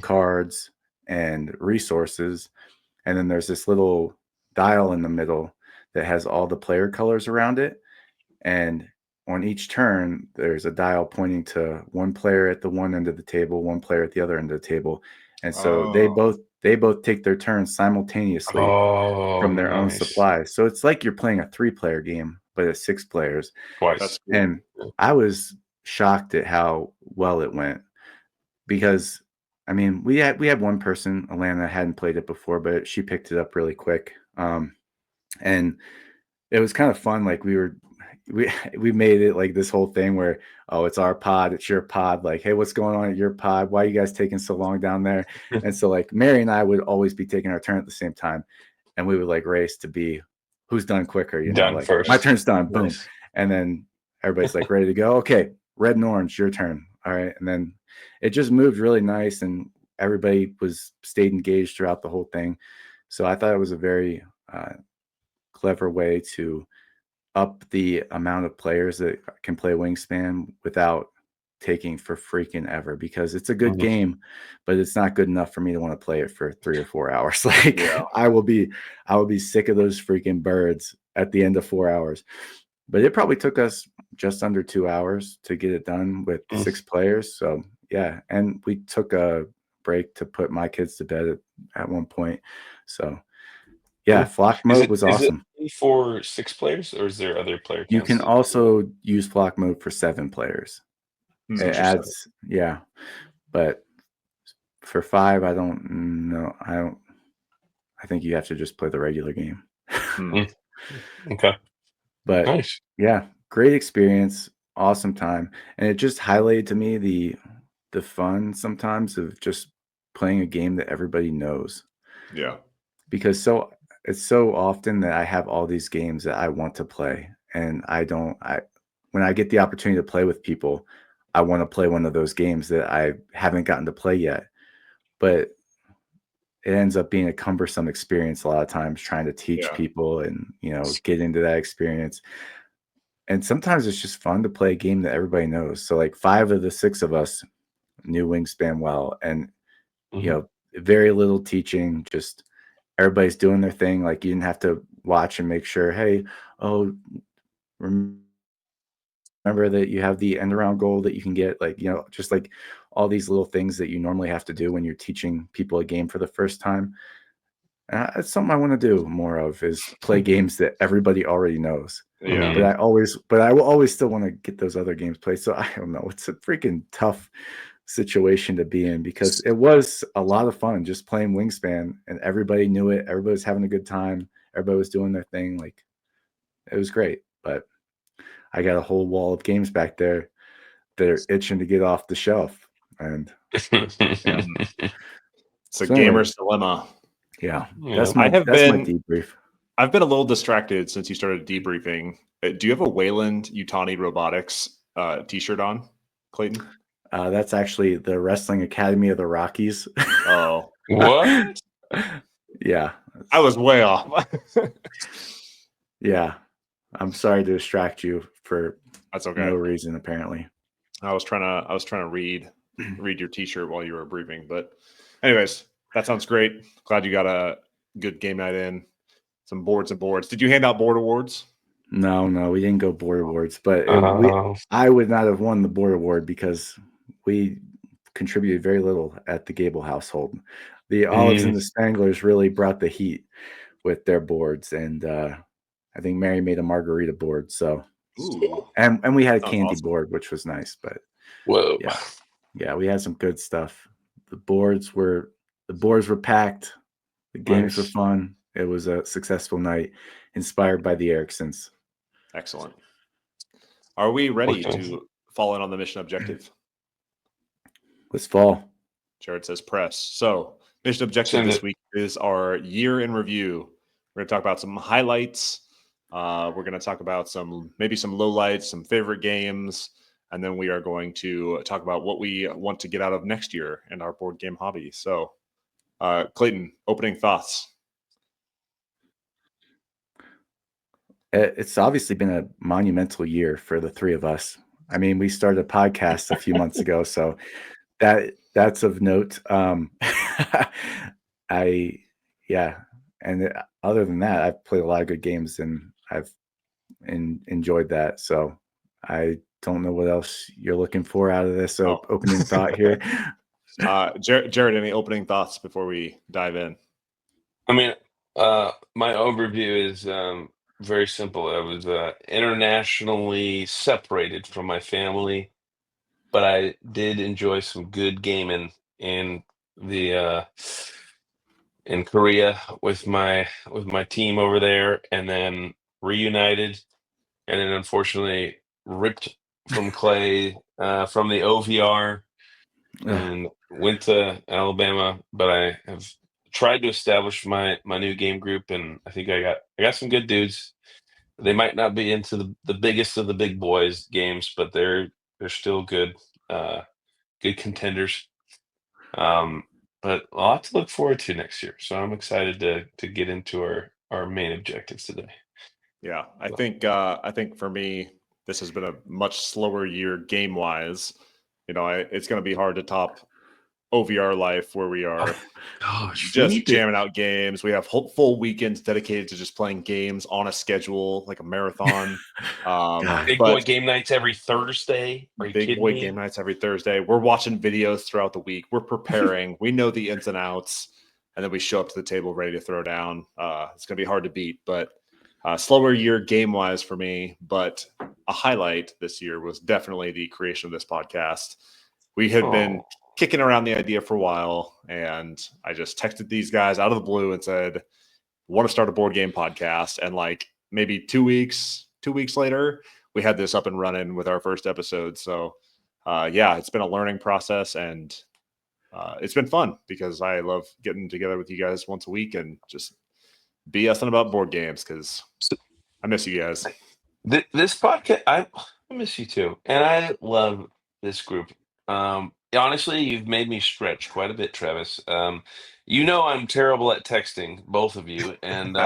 cards and resources. And then there's this little dial in the middle that has all the player colors around it. And on each turn, there's a dial pointing to one player at the one end of the table, one player at the other end of the table. And so they both take their turns simultaneously from their own supplies. So it's like you're playing a 3-player game, but it's 6 players. Twice. That's cool. And I was shocked at how well it went, because I mean, we had one person, Alana, hadn't played it before, but she picked it up really quick. And it was kind of fun. Like we made it like this whole thing where, oh, it's our pod, it's your pod. Like, hey, what's going on at your pod? Why are you guys taking so long down there? And so like Mary and I would always be taking our turn at the same time, and we would like race to be who's done quicker. Done like first. My turn's done. Boom. Nice. And then everybody's like ready to go. Okay, red and orange, your turn. All right. And then it just moved really nice, and everybody stayed engaged throughout the whole thing. So I thought it was a very clever way to up the amount of players that can play Wingspan without taking for freaking ever, because it's a good game, but it's not good enough for me to want to play it for 3 or 4 hours. Like I will be sick of those freaking birds at the end of 4 hours. But it probably took us just under 2 hours to get it done with 6 players. So yeah, and we took break to put my kids to bed at one point. So yeah, flock mode was awesome. Is it for 6 players, or is there other player You counts? can also use flock mode for 7 players. It adds, yeah, but for 5, I don't know. I think you have to just play the regular game. Okay. But Nice. yeah, great experience, awesome time, and it just highlighted to me the fun sometimes of just playing a game that everybody knows. Yeah. Because it's so often that I have all these games that I want to play, and when I get the opportunity to play with people, I want to play one of those games that I haven't gotten to play yet. But it ends up being a cumbersome experience a lot of times trying to teach people and, get into that experience. And sometimes it's just fun to play a game that everybody knows. So like 5 of the 6 of us knew Wingspan well, and very little teaching, just everybody's doing their thing. Like you didn't have to watch and make sure, hey, remember that you have the end around goal that you can get, like, just like all these little things that you normally have to do when you're teaching people a game for the first time. It's something I want to do more of, is play games that everybody already knows. Yeah. But I will always still want to get those other games played. So I don't know. It's a freaking tough situation to be in, because it was a lot of fun just playing Wingspan, and everybody knew it. Everybody was having a good time. Everybody was doing their thing. Like, it was great. But I got a whole wall of games back there that are itching to get off the shelf. And yeah. It's a gamer's dilemma. Yeah. That's my debrief. I've been a little distracted since you started debriefing. Do you have a Wayland Utani Robotics t-shirt on, Clayton? That's actually the Wrestling Academy of the Rockies. Oh. What? Yeah. I was way off. Yeah. I'm sorry to distract you for That's okay. no reason, apparently. I was trying to read your t-shirt while you were briefing, but anyways, that sounds great. Glad you got a good game night in. Some boards and boards. Did you hand out board awards? No, we didn't go board awards, but I would not have won the board award because we contributed very little at the Gable household. The Olives and the Spanglers really brought the heat with their boards, and I think Mary made a margarita board. So, and we had a candy board, which was nice. But whoa, yeah, we had some good stuff. The boards were packed. The games were fun. It was a successful night, inspired by the Ericksons. Excellent. Are we ready to fall in on the mission objective? Let's fall. Jared says press. So, mission objective this week is our year in review. We're going to talk about some highlights. We're going to talk about maybe some lowlights, some favorite games, and then we are going to talk about what we want to get out of next year in our board game hobby. So, Clayton, opening thoughts. It's obviously been a monumental year for the 3 of us. I mean, we started a podcast a few months ago, so that's of note. And other than that, I've played a lot of good games and I've enjoyed that. So I don't know what else you're looking for out of this opening thought here. Jared, any opening thoughts before we dive in? I mean, my overview is very simple. I was internationally separated from my family, but I did enjoy some good gaming in the in Korea with my team over there, and then reunited, and then unfortunately ripped from Clay from the OVR and went to Alabama. But I have tried to establish my new game group, and I think I got some good dudes. They might not be into the biggest of the big boys games, but they're still good good contenders. But a lot to look forward to next year. So I'm excited to get into our main objectives today. Yeah, I think for me, this has been a much slower year game wise. It's going to be hard to top OVR life where we are Gosh, just jamming out games. We have full weekends dedicated to just playing games on a schedule, like a marathon. Big boy game nights every Thursday. Are you Big kidding boy me? game nights every Thursday. We're watching videos throughout the week. We're preparing. We know the ins and outs, and then we show up to the table ready to throw down. It's going to be hard to beat, but slower year game-wise for me. But a highlight this year was definitely the creation of this podcast. We had been kicking around the idea for a while, and I just texted these guys out of the blue and said, want to start a board game podcast. And like maybe 2 weeks later, we had this up and running with our first episode. So yeah, it's been a learning process, and it's been fun because I love getting together with you guys once a week and just BSing about board games because I miss you guys. This podcast, I miss you too, and I love this group. Honestly, you've made me stretch quite a bit, Travis. You know I'm terrible at texting, both of you, and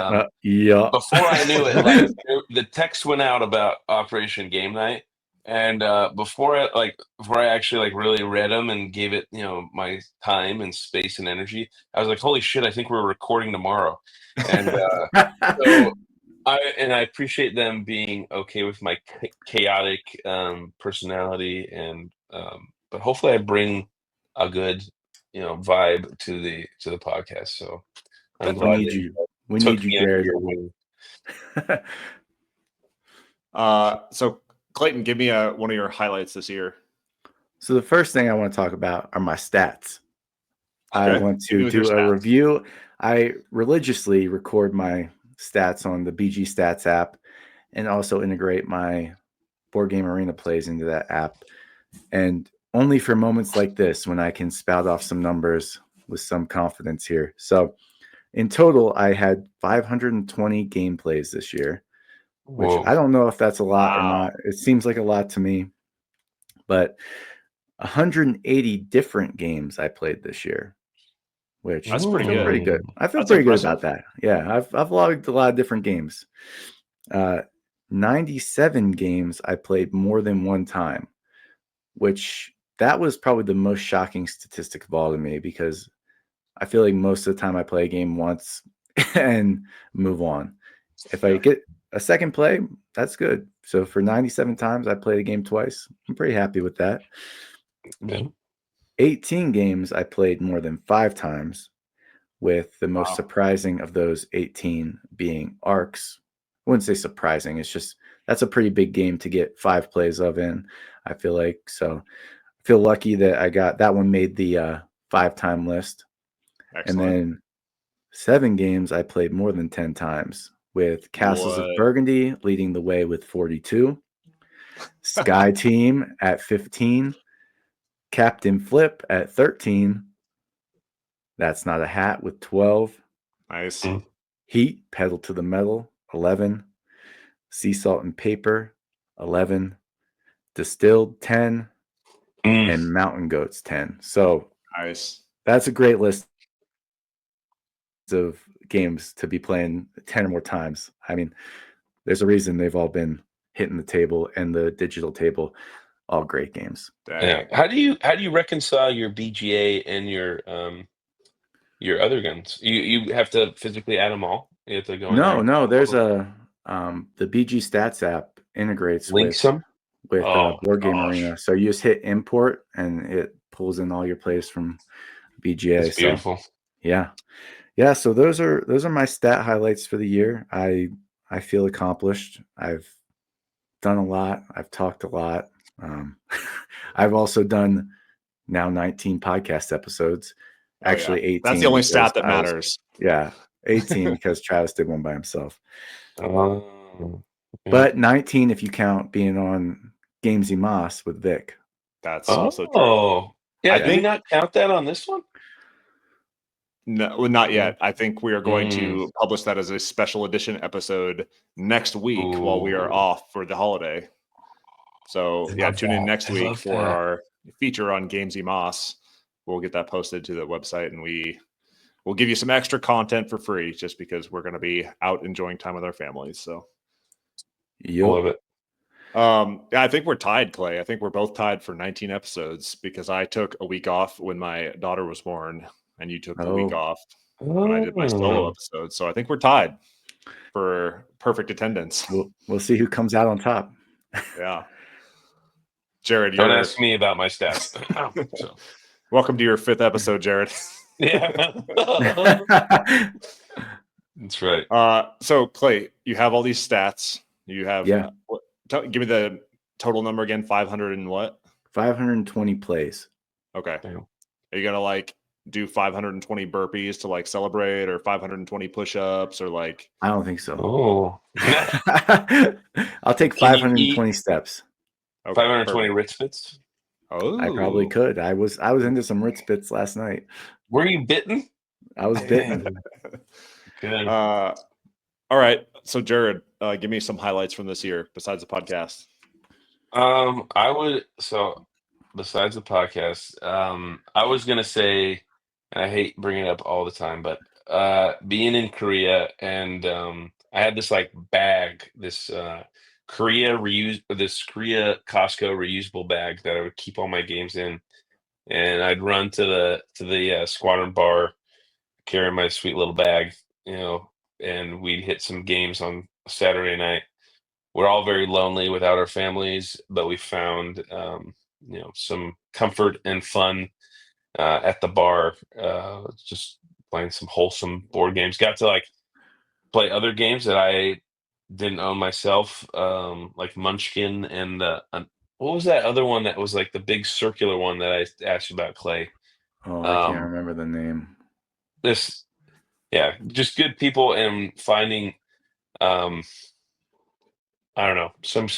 Yeah. before I knew it, like the text went out about Operation Game Night, and before I actually like really read them and gave it my time and space and energy, I was like, holy shit, I think we're recording tomorrow, and so. I appreciate them being okay with my chaotic personality, and but hopefully I bring a good vibe to the podcast. So I'm we glad need that you. you We took need you, me under Jared. your wing. So Clayton, give me one of your highlights this year. So the first thing I want to talk about are my stats. Okay. I want to do a review. I religiously record my stats on the BG Stats app and also integrate my Board Game Arena plays into that app. And only for moments like this when I can spout off some numbers with some confidence here. So in total, I had 520 game plays this year, which Whoa. I don't know if that's a lot or not. It seems like a lot to me, but 180 different games I played this year, which That's I pretty feel good. pretty good. I feel That's pretty impressive. good about that. Yeah, I've logged a lot of different games. 97 games I played more than one time, which that was probably the most shocking statistic of all to me because I feel like most of the time I play a game once and move on. If I get a second play, that's good. So for 97 times I played a game twice. I'm pretty happy with that. Yeah. 18 games I played more than 5 times, with the most surprising of those 18 being Arcs. I wouldn't say surprising. It's just that's a pretty big game to get 5 plays of in, I feel like. So I feel lucky that I got that one made the 5-time list. Excellent. And then 7 games I played more than 10 times, with Castles of Burgundy leading the way with 42, Sky Team at 15, Captain Flip at 13. That's Not a Hat with 12. Nice. Heat, Pedal to the Metal, 11. Sea Salt and Paper, 11. Distilled, 10. And Mountain Goats, 10. So nice. That's a great list of games to be playing 10 or more times. I mean, there's a reason they've all been hitting the table and the digital table. All great games. Yeah. How do you reconcile your BGA and your other guns? You have to physically add them all. You have to go in there. No. There's the BG Stats app integrates links them with Board Game Arena. So you just hit import and it pulls in all your plays from BGA. That's beautiful. So, yeah. So those are my stat highlights for the year. I feel accomplished. I've done a lot. I've talked a lot. I've also done now 19 podcast episodes. Actually, 18. That's the only stat that matters. 18 because Travis did one by himself. Okay. But 19 if you count being on Gamesy Moss with Vic. That's also true. Yeah, did we not count that on this one? No, not yet. I think we are going to publish that as a special edition episode next week while we are off for the holiday. So tune in next week for our feature on Gamesy Moss. We'll get that posted to the website, and we'll give you some extra content for free just because we're going to be out enjoying time with our families. So I love it. I think we're tied, Clay. I think we're both tied for 19 episodes because I took a week off when my daughter was born, and you took the week off when I did my solo episode. So I think we're tied for perfect attendance. We'll see who comes out on top. Yeah. Jared, Don't ask me about my stats. So. Welcome to your 5th episode, Jared. Yeah. That's right. So Clay, you have all these stats. You have give me the total number again. 500 and what? 520 plays. Okay. Damn. Are you gonna like do 520 burpees to like celebrate, or 520 push-ups, or like? I don't think so. Oh. I'll take 520 steps. Okay, 520 Ritz Bits. Oh, I probably could. I was into some Ritz Bits last night. Were you bitten? I was bitten. Good. All right. So Jared, give me some highlights from this year besides the podcast. Besides the podcast, I was gonna say, and I hate bringing it up all the time, but being in Korea, and I had this like bag, this Korea Costco reusable bag that I would keep all my games in, and I'd run to the squadron bar, carry my sweet little bag, and we'd hit some games on Saturday night. We're all very lonely without our families, but we found some comfort and fun at the bar, just playing some wholesome board games. Got to like play other games that I didn't own myself, like Munchkin and what was that other one that was like the big circular one that I asked you about, Clay? Oh, I can't remember the name. Just good people and finding, I don't know, some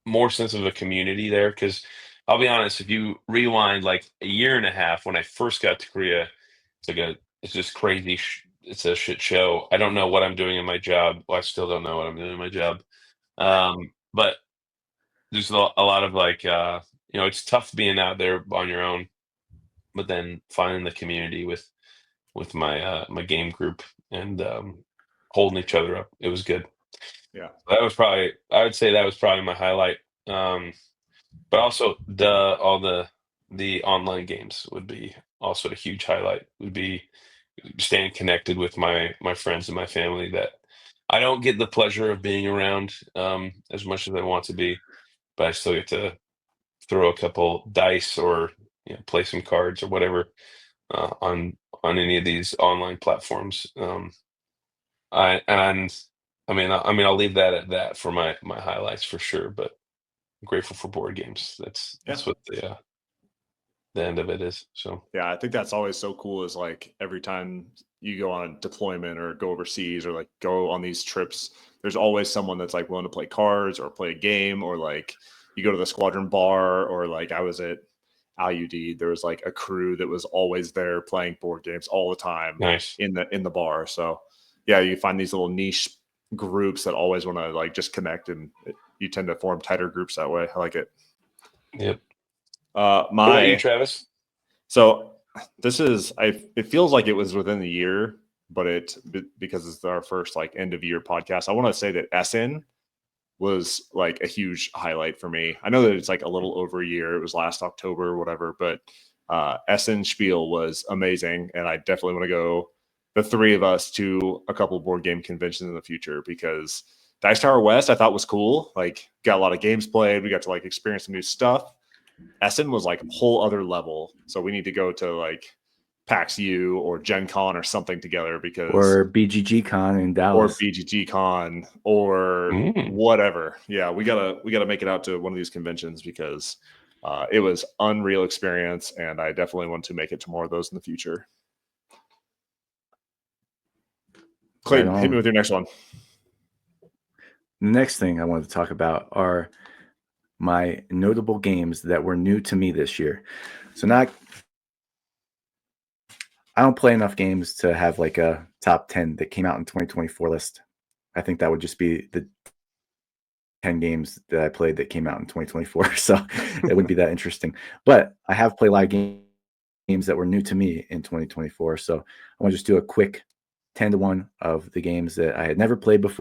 more sense of a community there. Because I'll be honest, if you rewind like a year and a half when I first got to Korea, it's just crazy. It's a shit show. I don't know what I'm doing in my job. Well, I still don't know what I'm doing in my job. But there's a lot of like, it's tough being out there on your own, but then finding the community with my my game group and holding each other up. It was good. Yeah, I would say that was probably my highlight. But also all the online games would be also a huge highlight. Would be staying connected with my friends and my family that I don't get the pleasure of being around as much as I want to be, but I still get to throw a couple dice or play some cards or whatever on any of these online platforms. I'll leave that at that for my highlights for sure. But I'm grateful for board games. That's what the end of it is. So yeah, I think that's always so cool. Is like every time you go on a deployment or go overseas or like go on these trips, there's always someone that's like willing to play cards or play a game, or like you go to the squadron bar, or like I was at IUD, there was like a crew that was always there playing board games all the time. Nice. in the bar. So yeah, you find these little niche groups that always want to like just connect, and you tend to form tighter groups that way. I like it. Yep. What about you, Travis? So it feels like it was within the year, but because it's our first like end of year podcast, I want to say that SN was like a huge highlight for me. I know that it's like a little over a year. It was last October or whatever, but SN Spiel was amazing. And I definitely want to go, the three of us, to a couple board game conventions in the future, because Dice Tower West I thought was cool. Like, got a lot of games played. We got to like experience some new stuff. SN was like a whole other level. So we need to go to like PAX U or Gen Con or something together, or BGG Con in Dallas, or BGG Con or whatever. Yeah, we gotta make it out to one of these conventions, because it was unreal experience, and I definitely want to make it to more of those in the future. Clayton, hit me with your next one. The next thing I wanted to talk about are my notable games that were new to me this year. So I don't play enough games to have like a top 10 that came out in 2024 list. I think that would just be the 10 games that I played that came out in 2024. So it wouldn't be that interesting. But I have played live games that were new to me in 2024. So I want to just do a quick 10-1 of the games that I had never played before,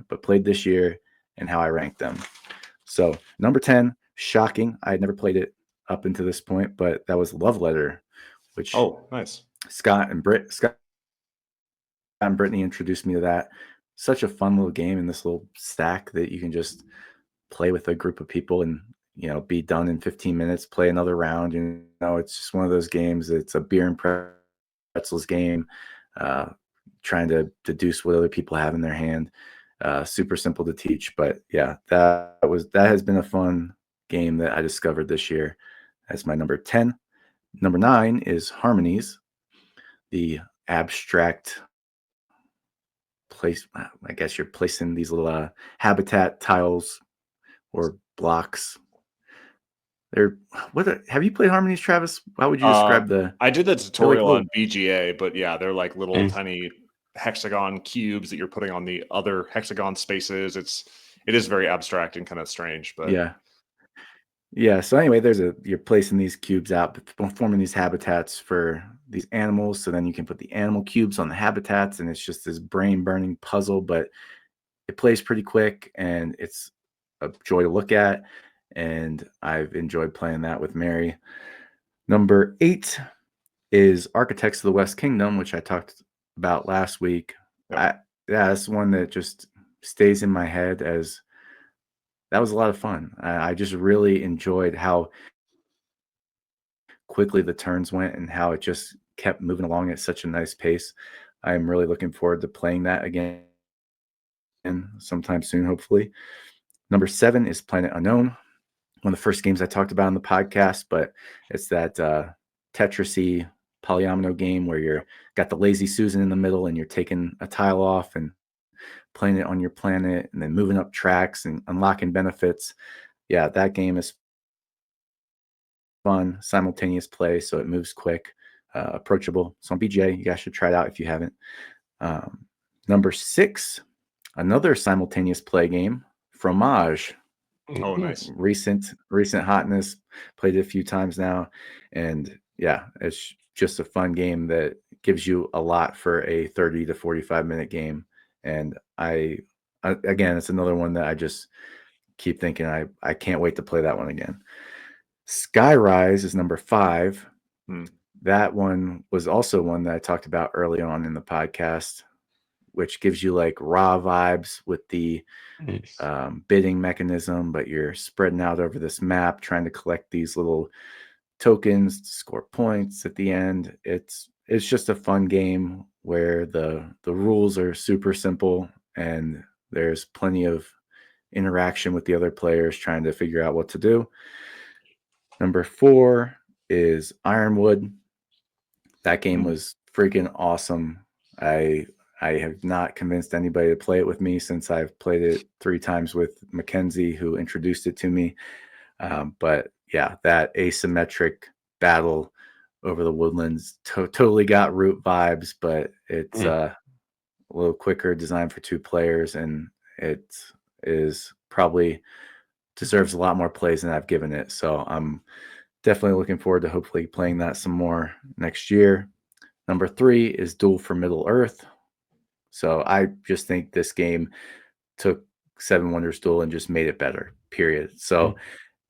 but played this year and how I rank them. So number 10, shocking. I had never played it up until this point, but that was Love Letter, which nice. Scott and Brittany introduced me to that. Such a fun little game in this little stack that you can just play with a group of people and be done in 15 minutes, play another round. It's just one of those games. It's a beer and pretzels game, trying to deduce what other people have in their hand. Super simple to teach, but yeah, that has been a fun game that I discovered this year. That's my number 10. Number 9 is Harmonies, the abstract place. I guess you're placing these little habitat tiles or blocks. Have you played Harmonies, Travis? How would you describe I did the tutorial on BGA, but yeah, they're like little tiny hexagon cubes that you're putting on the other hexagon spaces. It is very abstract and kind of strange, but yeah. So anyway, you're placing these cubes out, forming these habitats for these animals. So then you can put the animal cubes on the habitats, and it's just this brain burning puzzle, but it plays pretty quick and it's a joy to look at. And I've enjoyed playing that with Mary. Number 8 is Architects of the West Kingdom, which I talked about last week. That's one that just stays in my head as that was a lot of fun. I just really enjoyed how quickly the turns went and how it just kept moving along at such a nice pace. I'm really looking forward to playing that again sometime soon, hopefully. Number 7 is Planet Unknown, one of the first games I talked about on the podcast, but it's that Tetris-y polyomino game where you're got the lazy Susan in the middle and you're taking a tile off and playing it on your planet and then moving up tracks and unlocking benefits. Yeah, that game is fun, simultaneous play, so it moves quick, approachable. So on BGA, you guys should try it out if you haven't. Number 6, another simultaneous play game, Fromage. Oh, nice. Recent hotness. Played it a few times now, and yeah, it's just a fun game that gives you a lot for a 30 to 45 minute game. And again, it's another one that I just keep thinking I can't wait to play that one again. Skyrise is number 5. That one was also one that I talked about early on in the podcast, which gives you like raw vibes with the bidding mechanism, but you're spreading out over this map trying to collect these little tokens to score points at the end. It's just a fun game where the rules are super simple and there's plenty of interaction with the other players trying to figure out what to do. Number 4 is Ironwood. That game was freaking awesome. I have not convinced anybody to play it with me since I've played it 3 times with Mackenzie, who introduced it to me. But yeah, that asymmetric battle over the woodlands totally got Root vibes, but it's a little quicker, designed for 2 players, and it is probably deserves a lot more plays than I've given it. So I'm definitely looking forward to hopefully playing that some more next year. Number 3 is Duel for Middle Earth. So I just think this game took Seven Wonders Duel and just made it better, period. So,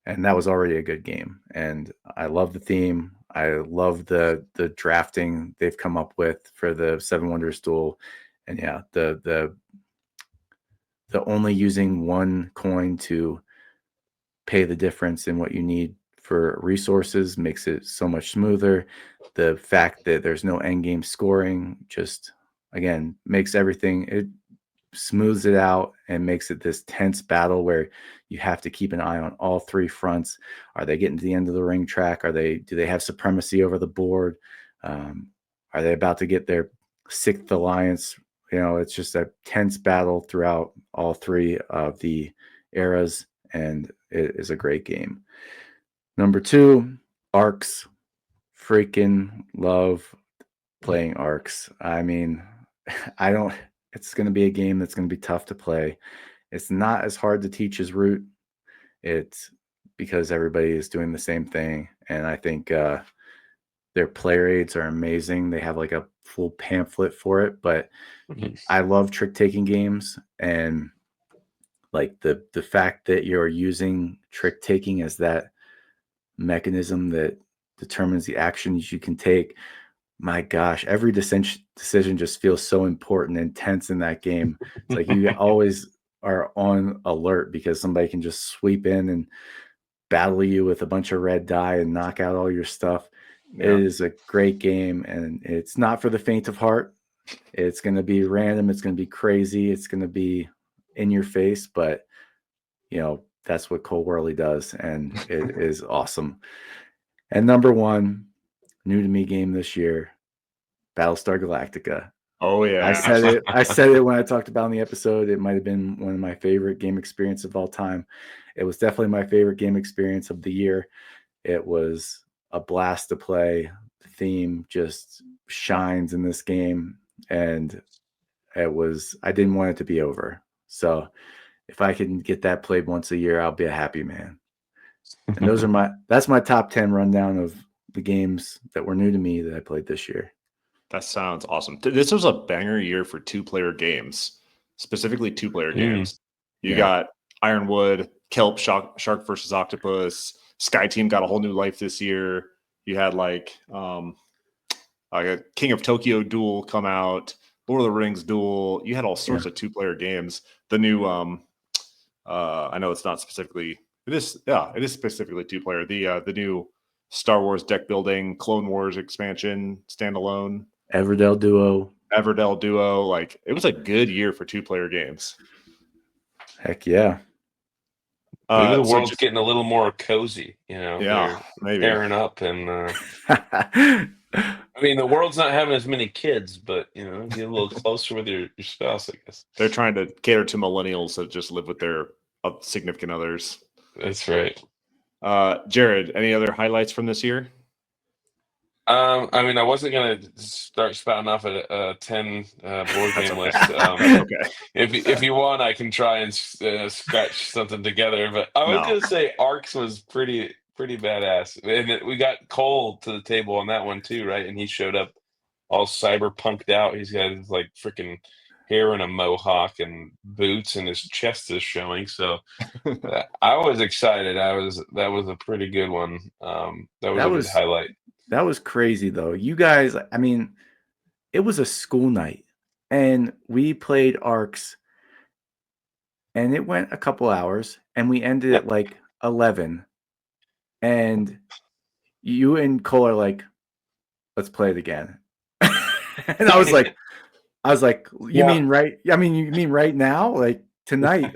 and that was already a good game. And I love the theme. I love the drafting they've come up with for the Seven Wonders Duel. And yeah, the only using one coin to pay the difference in what you need for resources makes it so much smoother. The fact that there's no end game scoring just, again, makes everything, it smooths it out and makes it this tense battle where you have to keep an eye on all 3 fronts. Are they getting to the end of the ring track? Do they have supremacy over the board? Are they about to get their 6th alliance? It's just a tense battle throughout all 3 of the eras, and it is a great game. Number 2, Arcs. Freaking love playing Arcs. I mean, it's going to be a game that's going to be tough to play. It's not as hard to teach as Root. It's because everybody is doing the same thing. And I think their player aids are amazing. They have like a full pamphlet for it, but I love trick taking games. And like the fact that you're using trick taking as that mechanism that determines the actions you can take. My gosh, every decision just feels so important and tense in that game. It's like you always are on alert because somebody can just sweep in and battle you with a bunch of red dye and knock out all your stuff. Yeah. It is a great game, and it's not for the faint of heart. It's going to be random. It's going to be crazy. It's going to be in your face, but that's what Cole Worley does, and it is awesome. And number one, new to me game this year, Battlestar Galactica. Oh yeah. I said it. I said it when I talked about in the episode. It might have been one of my favorite game experience of all time. It was definitely my favorite game experience of the year. It was a blast to play. The theme just shines in this game, and I didn't want it to be over. So if I can get that played once a year, I'll be a happy man. And that's my top 10 rundown of the games that were new to me that I played this year. That sounds awesome. This was a banger year for 2-player games, specifically 2-player games. You got Ironwood, Kelp, Shark versus Octopus. Sky Team got a whole new life this year. You had like a King of Tokyo duel come out, Lord of the Rings duel. You had all sorts of 2-player games. The new I know it's not specifically it is specifically 2-player. The new Star Wars deck building, Clone Wars expansion, standalone. Everdell Duo. Like, it was a good year for 2-player games. Heck yeah. Maybe the world's getting a little more cozy, Yeah, they're maybe pairing up, and I mean, the world's not having as many kids, but get a little closer with your spouse, I guess. They're trying to cater to millennials that just live with their significant others. That's right. Jared, any other highlights from this year? I mean, I wasn't gonna start spouting off a 10 board game list. Okay. If you want, I can try and scratch something together. But I was gonna say Arcs was pretty badass, and we got Cole to the table on that one too, right? And he showed up all cyberpunked out. He's got his like freaking hair and a mohawk and boots, and his chest is showing. So I was excited. That was a pretty good one. That was a good highlight. That was crazy, though. You guys, I mean, it was a school night, and we played Arcs, and it went a couple hours, and we ended at like 11. And you and Cole are like, let's play it again. And I was like, you mean right now? Like tonight?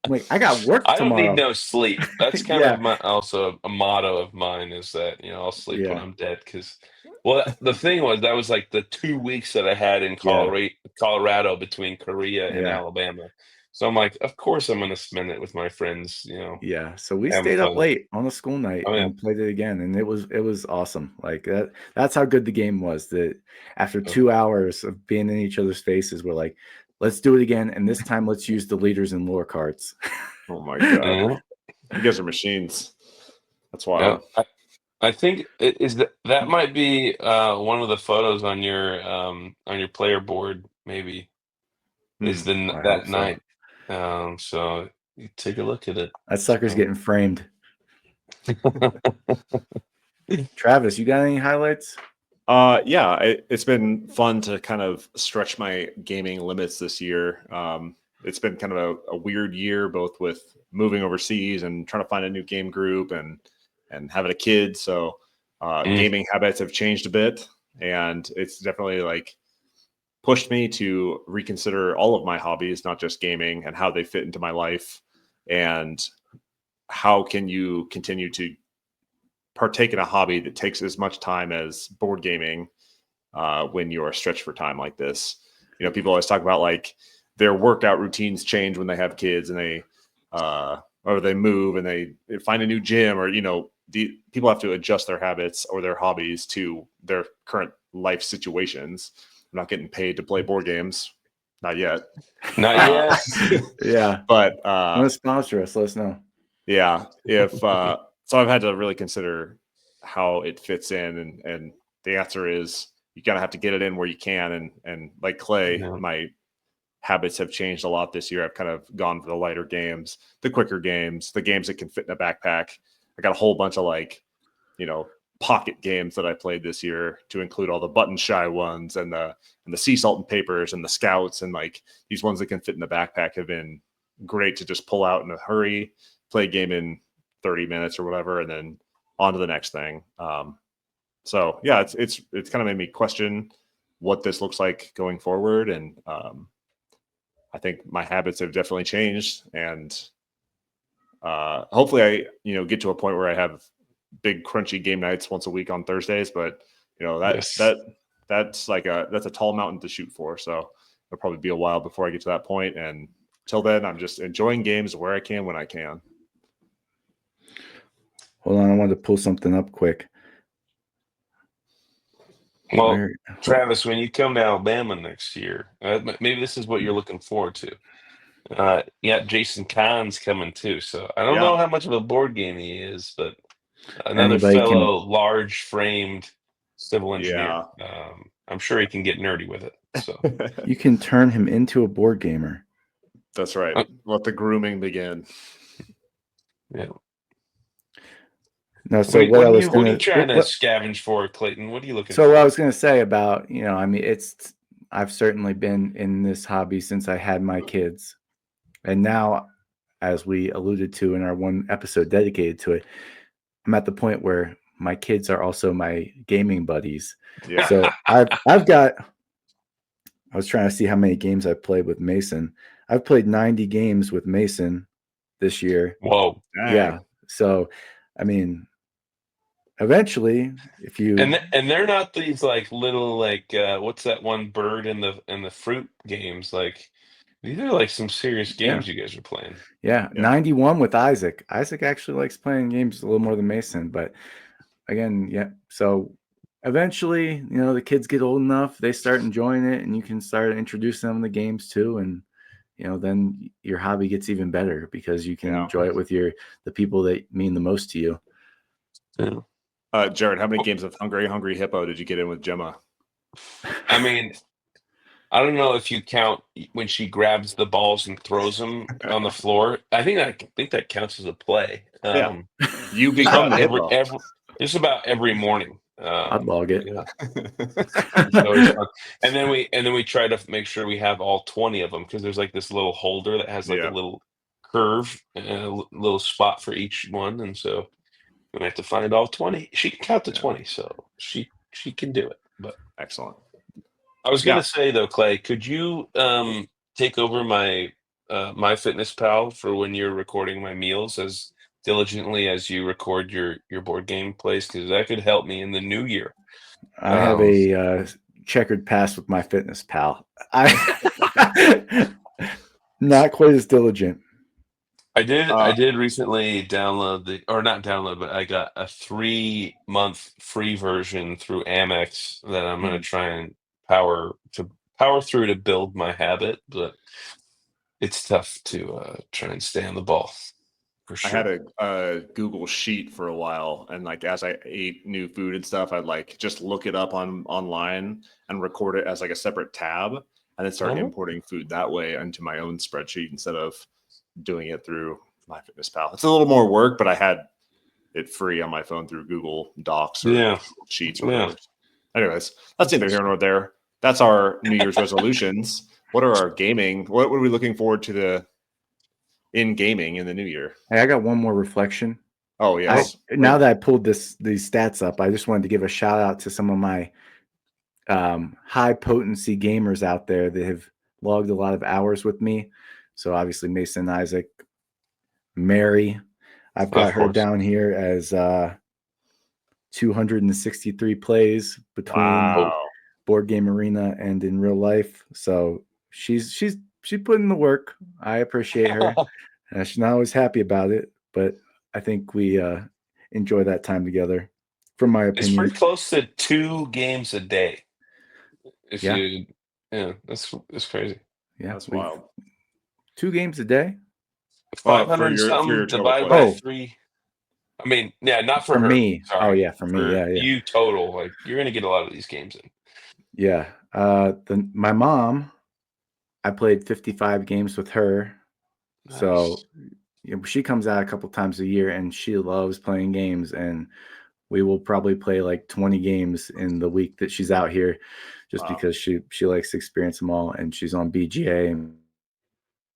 Like, I got work tomorrow. I don't need no sleep. That's kind of also a motto of mine is that, I'll sleep when I'm dead. Because, the thing was, that was like the 2 weeks that I had in Colorado between Korea and Alabama. So I'm like, of course I'm going to spend it with my friends, Yeah. So we stayed up late on a school night and played it again. And it was awesome. Like that's how good the game was, that after 2 hours of being in each other's faces, we're like, let's do it again, and this time let's use the leaders and lore cards. Oh my god, you guys are machines. That's wild. Yeah. I think that might be one of the photos on your player board. Maybe is that night. So you take a look at it. That sucker's getting framed. Travis, you got any highlights? Yeah, it's been fun to kind of stretch my gaming limits this year. It's been kind of a weird year, both with moving overseas and trying to find a new game group and having a kid. So gaming habits have changed a bit, and it's definitely like pushed me to reconsider all of my hobbies, not just gaming, and how they fit into my life, and how can you continue to partake in a hobby that takes as much time as board gaming when you are stretched for time like this. People always talk about like their workout routines change when they have kids and they or they move and they find a new gym, or people have to adjust their habits or their hobbies to their current life situations. I'm not getting paid to play board games, not yet. Not yet. Yeah, but want to sponsor us? Let us know. Yeah, if so, I've had to really consider how it fits in, and the answer is you gotta have to get it in where you can, and like Clay, my habits have changed a lot this year. I've kind of gone for the lighter games, the quicker games, the games that can fit in a backpack. I got a whole bunch of pocket games that I played this year, to include all the button shy ones and the sea salt and papers and the scouts, and these ones that can fit in the backpack have been great to just pull out in a hurry, play a game in 30 minutes or whatever, and then on to the next thing. So yeah, it's kind of made me question what this looks like going forward. And I think my habits have definitely changed, and hopefully I get to a point where I have big crunchy game nights once a week on Thursdays, but that's a tall mountain to shoot for. So it'll probably be a while before I get to that point. And till then, I'm just enjoying games where I can, when I can. Hold on, I wanted to pull something up quick. Well, Travis, when you come to Alabama next year, maybe this is what you're looking forward to. Jason Kahn's coming too. So I don't know how much of a board game he is, but another fellow large-framed civil engineer. I'm sure he can get nerdy with it. So you can turn him into a board gamer. That's right. Let the grooming begin. Yeah. No, so what are you trying to scavenge for, Clayton? What are you looking for? So what I was going to say about, I've certainly been in this hobby since I had my kids. And now, as we alluded to in our one episode dedicated to it, I'm at the point where my kids are also my gaming buddies. Yeah. So I was trying to see how many games I've played with Mason. I've played 90 games with Mason this year. Whoa. Dang. Yeah. So, eventually, if you and they're not these little what's that one bird in the fruit games? These are some serious games you guys are playing. Yeah, 91 with Isaac. Isaac actually likes playing games a little more than Mason, but again, yeah. So eventually, the kids get old enough, they start enjoying it, and you can start introducing them to games too, and then your hobby gets even better because you can enjoy it with the people that mean the most to you. Yeah. Jared, how many games of Hungry Hippo did you get in with Gemma? I don't know if you count when she grabs the balls and throws them on the floor. I think that counts as a play. You become the hippo. Just about every morning. I'd log it. Yeah. It's always fun. And then we try to make sure we have all 20 of them, because there's this little holder that has a little curve and a little spot for each one, and so we have to find all 20. She can count to 20, so she can do it. But excellent. I was going to say though, Clay, could you take over my MyFitnessPal for when you're recording my meals as diligently as you record your board game plays, because that could help me in the new year. I have a checkered past with MyFitnessPal. I not quite as diligent. I did recently download but I got a 3-month free version through Amex that I'm going to try and power through to build my habit, but it's tough to try and stay on the ball. For sure. I had a Google Sheet for a while, and as I ate new food and stuff, I'd just look it up online and record it as a separate tab, and then start importing food that way into my own spreadsheet instead of doing it through MyFitnessPal. It's a little more work, but I had it free on my phone through Google Docs or Google Sheets or whatever. Anyways, that's neither here nor there. That's our New Year's resolutions. What are our gaming? What are we looking forward to in gaming in the new year? Hey, I got one more reflection. Oh, yes. Now that I pulled these stats up, I just wanted to give a shout out to some of my high potency gamers out there that have logged a lot of hours with me. So obviously Mason, Isaac, Mary, I've got her down here as 263 plays between Board Game Arena and in real life. So she's put in the work. I appreciate her. She's not always happy about it, but I think we enjoy that time together. From my opinion, it's pretty close to 2 games a day. That's crazy. Yeah, that's wild. 2 games a day. 500 something divided by 3. Not for her. Me. Sorry. Oh yeah, for me. Yeah. You total you're gonna get a lot of these games in. Yeah. My mom I played 55 games with her. Nice. So she comes out a couple times a year, and she loves playing games. And we will probably play like 20 games in the week that she's out here, just because she likes to experience them all. And she's on BGA, and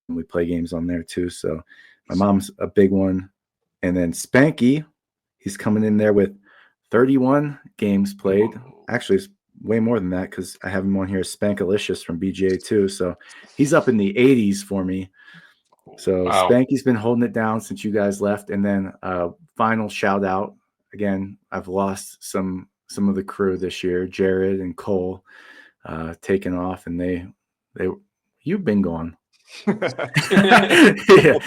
we play games on there too. So my mom's a big one. And then Spanky, he's coming in there with 31 games played. Actually, it's way more than that because I have him on here as Spankalicious from BGA too. So he's up in the 80s for me. So Wow. Spanky's been holding it down since you guys left. And then final shout out. Again, I've lost some of the crew this year. Jared and Cole taken off, and they you've been gone. Yeah.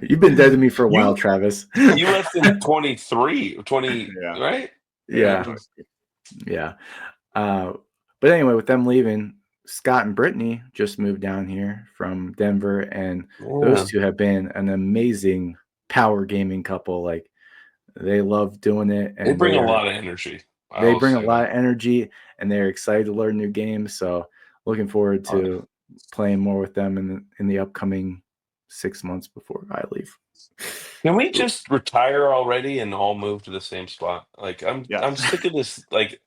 You've been dead to me for a while, Travis. You left in 23, 20, Yeah. right? Yeah. But anyway, with them leaving, Scott and Brittany just moved down here from Denver, and those two have been an amazing power gaming couple. Like, they love doing it, and they bring a lot of energy. They bring a lot of energy, and they're excited to learn new games. So looking forward to playing more with them in the upcoming 6 months before I leave. Can we just retire already and all move to the same spot? Like, I'm sick of this, like,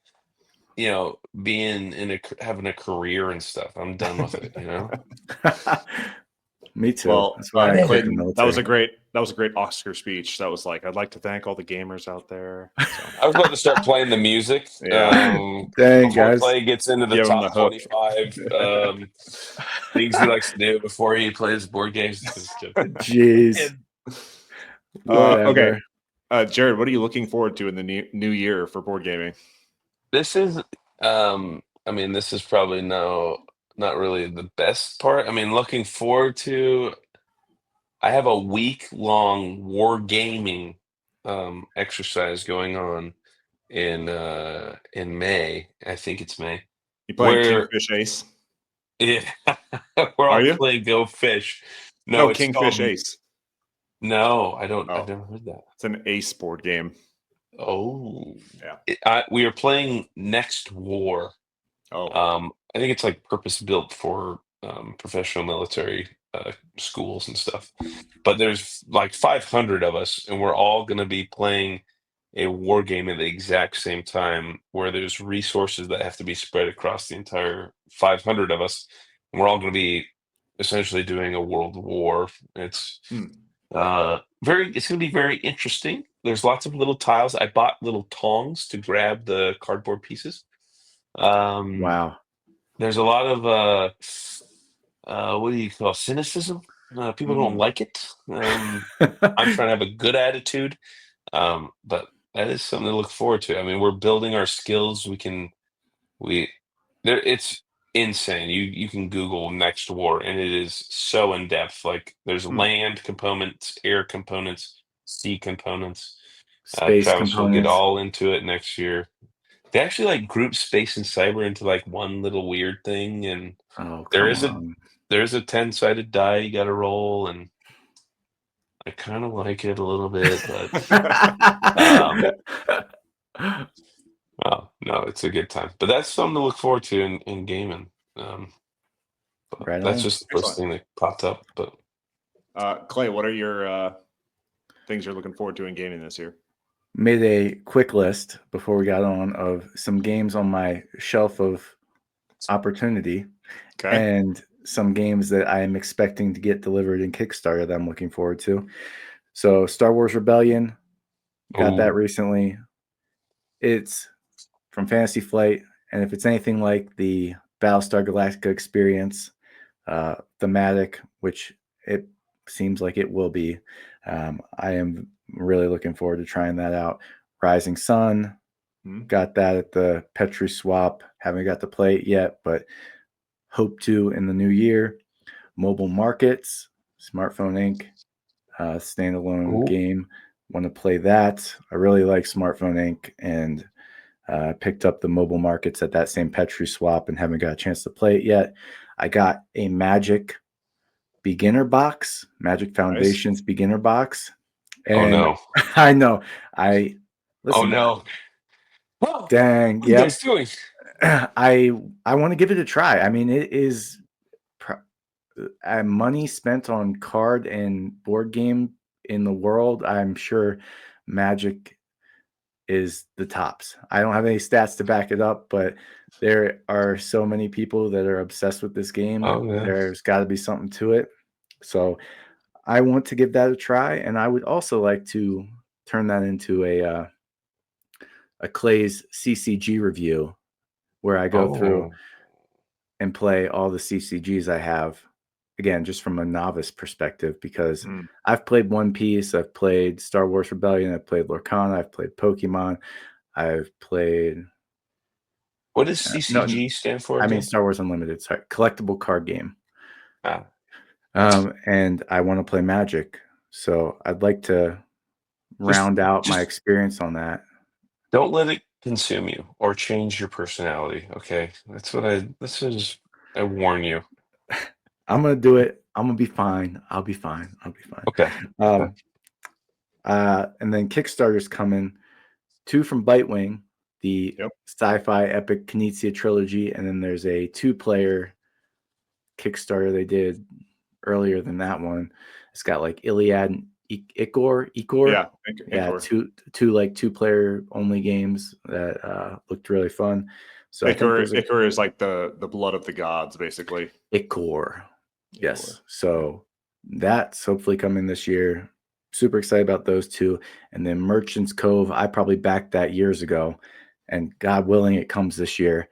being having a career and stuff. I'm done with it, Me too. Well, that's why I quit the Clayton, military. that was a great Oscar speech. That was like, I'd like to thank all the gamers out there. So. I was about to start playing the music. Dang, before guys. Clay gets into the Give him top the hook. 25 things he likes to do before he plays board games. Jeez. Okay. Jared, what are you looking forward to in the new year for board gaming? This is, this is probably not really the best part. I mean, looking forward to, I have a week-long war gaming exercise going on in May. I think it's May. You playing Kingfish Ace? Yeah, we're all playing Go Fish. No, it's Kingfish Ace. No, I don't. I've never heard that. It's an ace board game. Oh, yeah. We are playing Next War. I think it's like purpose built for professional military schools and stuff. But there's like 500 of us, and we're all going to be playing a war game at the exact same time, where there's resources that have to be spread across the entire 500 of us. And we're all going to be essentially doing a world war. It's it's going to be very interesting. There's lots of little tiles. I bought little tongs to grab the cardboard pieces. Wow. There's a lot of what do you call cynicism? People don't like it. I'm trying to have a good attitude, but that is something to look forward to. I mean, we're building our skills. It's insane. You can Google Next War, and it is so in depth. Like, there's land components, air components, sea components. Space Travis components. will get all into it next year. They actually like group space and cyber into like one little weird thing, and there is a 10-sided die you got to roll, and I kind of like it a little bit, but no, it's a good time. But that's something to look forward to in gaming. That's just the first thing that popped up. But Clay, what are your things you're looking forward to in gaming this year? Made a quick list before we got on of some games on my shelf of opportunity, and some games that I am expecting to get delivered in Kickstarter that I'm looking forward to. So Star Wars Rebellion, got that recently. It's from Fantasy Flight, and if it's anything like the Battlestar Galactica experience, thematic, which it seems like it will be, I am really looking forward to trying that out. Rising Sun, got that at the Petri Swap. Haven't got to play it yet, but hope to in the new year. Mobile Markets, Smartphone Inc., standalone game. Want to play that. I really like Smartphone Inc., and picked up the Mobile Markets at that same Petri Swap and haven't got a chance to play it yet. I got a Magic beginner box, Magic Foundations beginner box. And I know. Listen. Oh no. Dang. What are you guys doing? I want to give it a try. I mean, it is money spent on card and board game in the world, I'm sure Magic is the tops. I don't have any stats to back it up, but there are so many people that are obsessed with this game. Oh, yeah. There's got to be something to it. So I want to give that a try, and I would also like to turn that into a Clay's CCG review, where I go through and play all the CCGs I have, again, just from a novice perspective, because I've played One Piece, I've played Star Wars Rebellion, I've played Lorcana, I've played Pokemon, I've played. What does CCG stand for? I Again? mean Star Wars Unlimited, sorry, collectible card game. Ah. And I want to play Magic, so I'd like to round out my experience on that. Don't let it consume you or change your personality. Okay, I warn you. I'm gonna do it. I'm gonna be fine. I'll be fine. Okay. And then Kickstarter's coming. 2 from Bitewing, the sci-fi epic Knizia trilogy, and then there's a 2-player Kickstarter they did earlier than that one. It's got like Iliad and Ikor. Yeah, two like 2-player only games that looked really fun. So Ikor is like the blood of the gods, basically. Ikor. Yes. So that's hopefully coming this year. Super excited about those 2. And then Merchant's Cove, I probably backed that years ago, and God willing, it comes this year.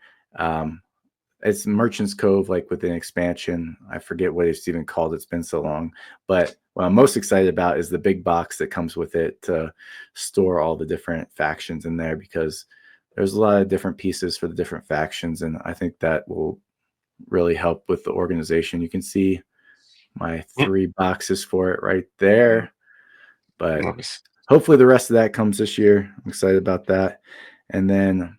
It's Merchant's Cove, like with an expansion. I forget what it's even called. It's been so long. But what I'm most excited about is the big box that comes with it to store all the different factions in there, because there's a lot of different pieces for the different factions. And I think that will really help with the organization. You can see my 3 boxes for it right there. But hopefully the rest of that comes this year. I'm excited about that. And then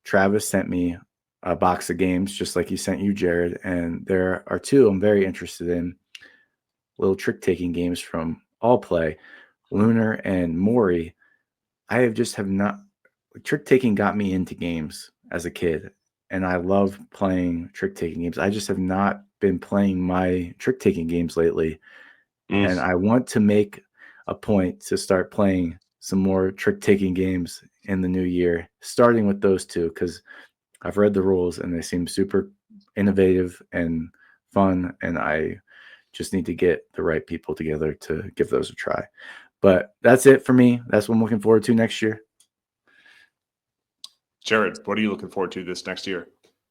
Travis sent me a box of games, just like he sent you, Jared. And there are 2 I'm very interested in, little trick-taking games from All Play, Lunar and Mori. I have not. Trick-taking got me into games as a kid, and I love playing trick-taking games. I just have not been playing my trick-taking games lately. And I want to make a point to start playing some more trick-taking games in the new year, starting with those 2, because I've read the rules and they seem super innovative and fun, and I just need to get the right people together to give those a try. But that's it for me. That's what I'm looking forward to next year. Jared, what are you looking forward to this next year?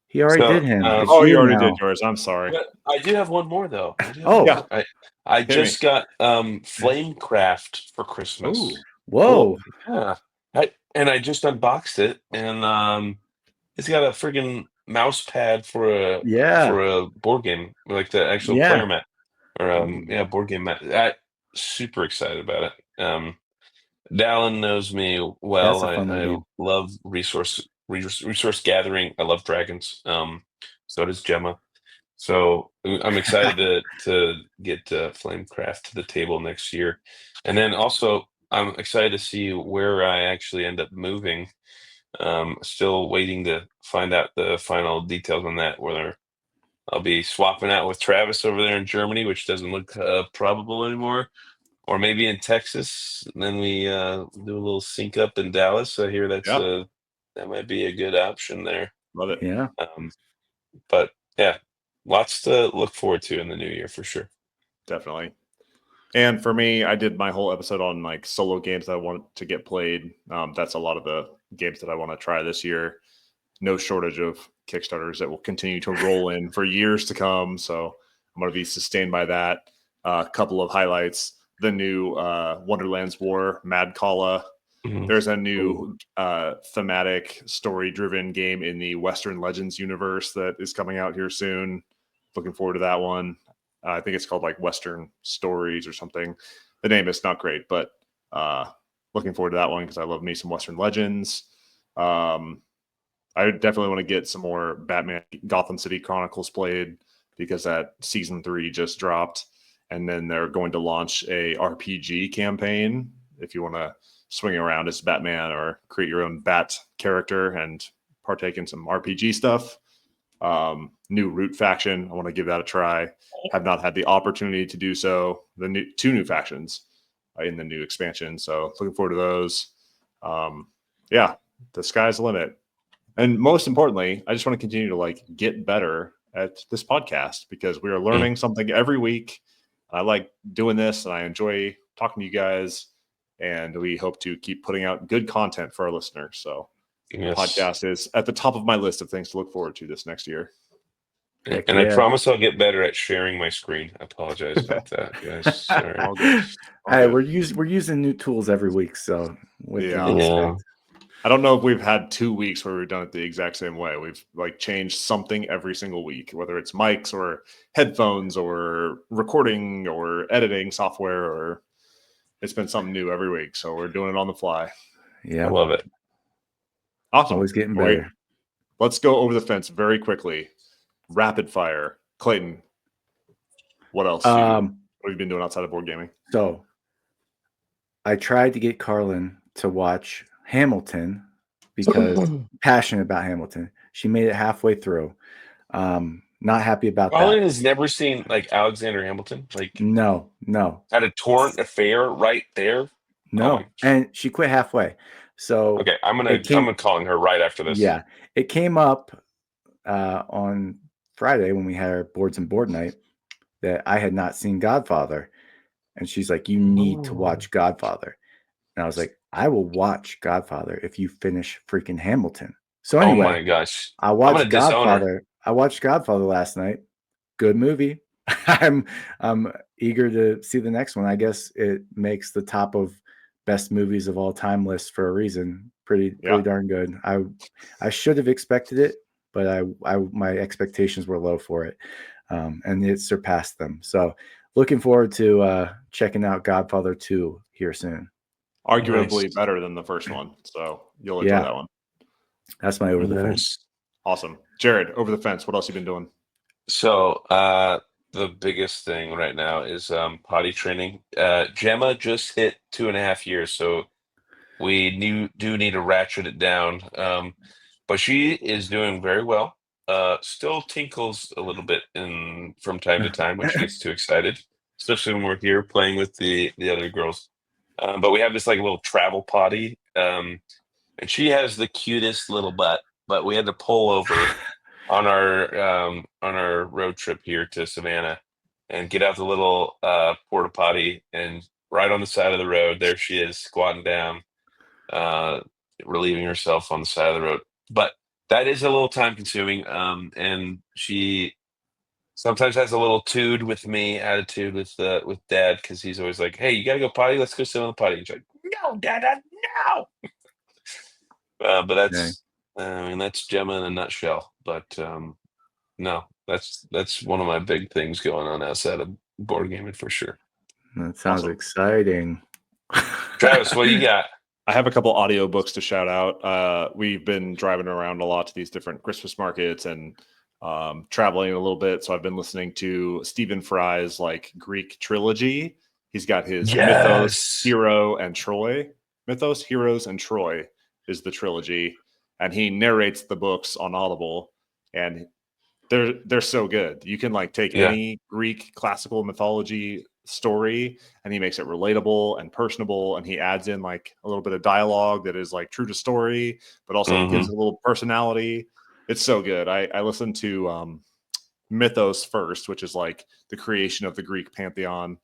He already did him. You already did yours. I'm sorry. I do have one more though. I just got Flamecraft for Christmas. Ooh. Whoa! Yeah, I just unboxed it, and it's got a friggin' mouse pad for a board game, like the actual player mat, or board game mat. I'm super excited about it. Dallin knows me well. I love resource gathering. I love dragons. So does Gemma. So I'm excited to get Flamecraft to the table next year, and then also I'm excited to see where I actually end up moving. Still waiting to find out the final details on that. Whether I'll be swapping out with Travis over there in Germany, which doesn't look probable anymore, or maybe in Texas, and then we do a little sync up in Dallas. I hear that might be a good option there. Love it. Yeah. But yeah, lots to look forward to in the new year for sure. Definitely. And for me, I did my whole episode on like solo games that I want to get played. That's a lot of the games that I want to try this year. No shortage of Kickstarters that will continue to roll in for years to come. So I'm going to be sustained by that. A couple of highlights. The new Wonderlands War, Mad Kalla. Mm-hmm. There's a new thematic story-driven game in the Western Legends universe that is coming out here soon. Looking forward to that one. I think it's called like Western Stories or something. The name is not great, but looking forward to that one because I love me some Western Legends. I definitely want to get some more Batman Gotham City Chronicles played because that season 3 just dropped. And then they're going to launch a RPG campaign if you want to swing around as Batman or create your own Bat character and partake in some RPG stuff. new Root faction. I want to give that a try. Have not had the opportunity to do so. The two new factions in the new expansion. So looking forward to those. Yeah, the sky's the limit. And most importantly, I just want to continue to like get better at this podcast because we are learning something every week. I like doing this and I enjoy talking to you guys. And we hope to keep putting out good content for our listeners. So the podcast is at the top of my list of things to look forward to this next year. And I promise I'll get better at sharing my screen. I apologize about that, guys. Sorry. All good. Hey, we're using new tools every week, so what can you expect? I don't know if we've had 2 weeks where we've done it the exact same way. We've like changed something every single week, whether it's mics or headphones or recording or editing software, or it's been something new every week. So we're doing it on the fly. Yeah, I love it. Awesome. Always getting better. Wait, let's go over the fence very quickly. Rapid fire. Clayton, what else? What have you been doing outside of board gaming? So I tried to get Carlin to watch Hamilton because passionate about Hamilton. She made it halfway through. Not happy about that. Carlin has never seen like Alexander Hamilton. Like no. Had a torrent affair right there. No, and she quit halfway. So okay, I'm gonna calling her right after this. Yeah, it came up on Friday when we had our boards and board night that I had not seen Godfather, and she's like, "You need to watch Godfather," and I was like, "I will watch Godfather if you finish freaking Hamilton." So anyway, oh my gosh, I watched Godfather. I watched Godfather last night. Good movie. I'm eager to see the next one. I guess it makes the top of best movies of all time list for a reason. Pretty darn good. I should have expected it, but my expectations were low for it, and it surpassed them. So looking forward to checking out Godfather 2 here soon. Arguably better than the first one, so you'll enjoy that one. That's my over the fence. Awesome. Jared, over the fence, what else you been doing? So the biggest thing right now is potty training. Gemma just hit 2.5 years, so we do need to ratchet it down. But she is doing very well. Still tinkles a little bit from time to time when she gets too excited, especially when we're here playing with the other girls. But we have this like little travel potty, and she has the cutest little butt. But we had to pull over on our road trip here to Savannah and get out the little porta potty, and right on the side of the road, there she is squatting down, relieving herself on the side of the road. But that is a little time consuming, and she sometimes has a little attitude with dad, because he's always like, "Hey, you gotta go potty, let's go sit on the potty." And she's like, "No, dad, no." But that's that's Gemma in a nutshell. But no, that's one of my big things going on outside of board gaming for sure. That sounds exciting. Travis, what do you got? I have a couple audiobooks to shout out. We've been driving around a lot to these different Christmas markets and traveling a little bit. So I've been listening to Stephen Fry's like Greek trilogy. He's got his Mythos, Hero, and Troy. Mythos, Heroes, and Troy is the trilogy. And he narrates the books on Audible. And they're so good. You can like take any Greek classical mythology story and he makes it relatable and personable, and he adds in like a little bit of dialogue that is like true to story, but also gives it a little personality. It's so good. I listened to Mythos first, which is like the creation of the Greek pantheon,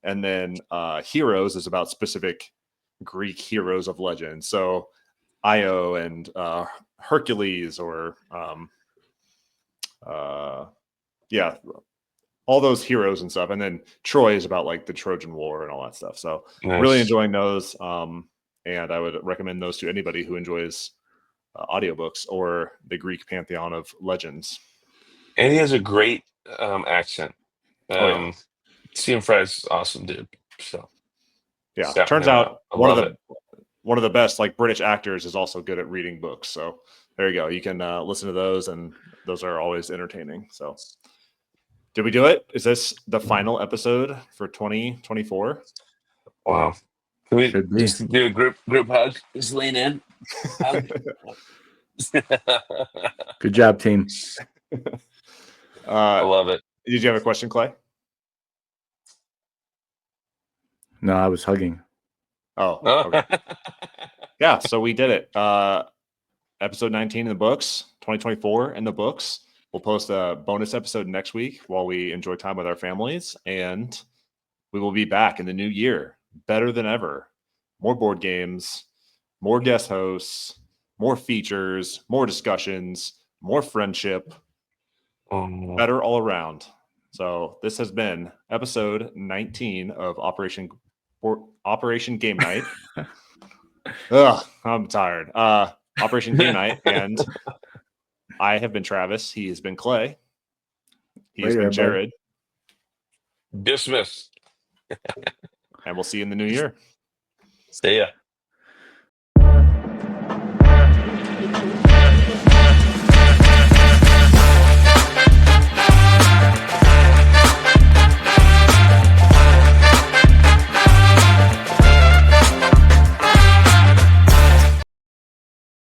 and then Heroes is about specific Greek heroes of legend. So Io and Hercules, or all those heroes and stuff. And then Troy is about like the Trojan War and all that stuff. So really enjoying those. And I would recommend those to anybody who enjoys audiobooks or the Greek pantheon of legends. And he has a great accent. Stephen Fry's awesome dude. So yeah, turns out one of the best like British actors is also good at reading books. So there you go. You can listen to those, and those are always entertaining. So did we do it? Is this the final episode for 2024? Wow. Can we just do a group hug? Just lean in. Hug. Good job, team. I love it. Did you have a question, Clay? No, I was hugging. Oh, okay. Yeah, so we did it. Episode 19 in the books, 2024 in the books. We'll post a bonus episode next week while we enjoy time with our families. And we will be back in the new year, better than ever. More board games, more guest hosts, more features, more discussions, more friendship, better all around. So this has been episode 19 of Operation Game Night. Ugh, I'm tired. Operation Game Night, and I have been Travis. He has been Clay. He has Later, been everybody. Jared. Dismiss. And we'll see you in the new year. See ya.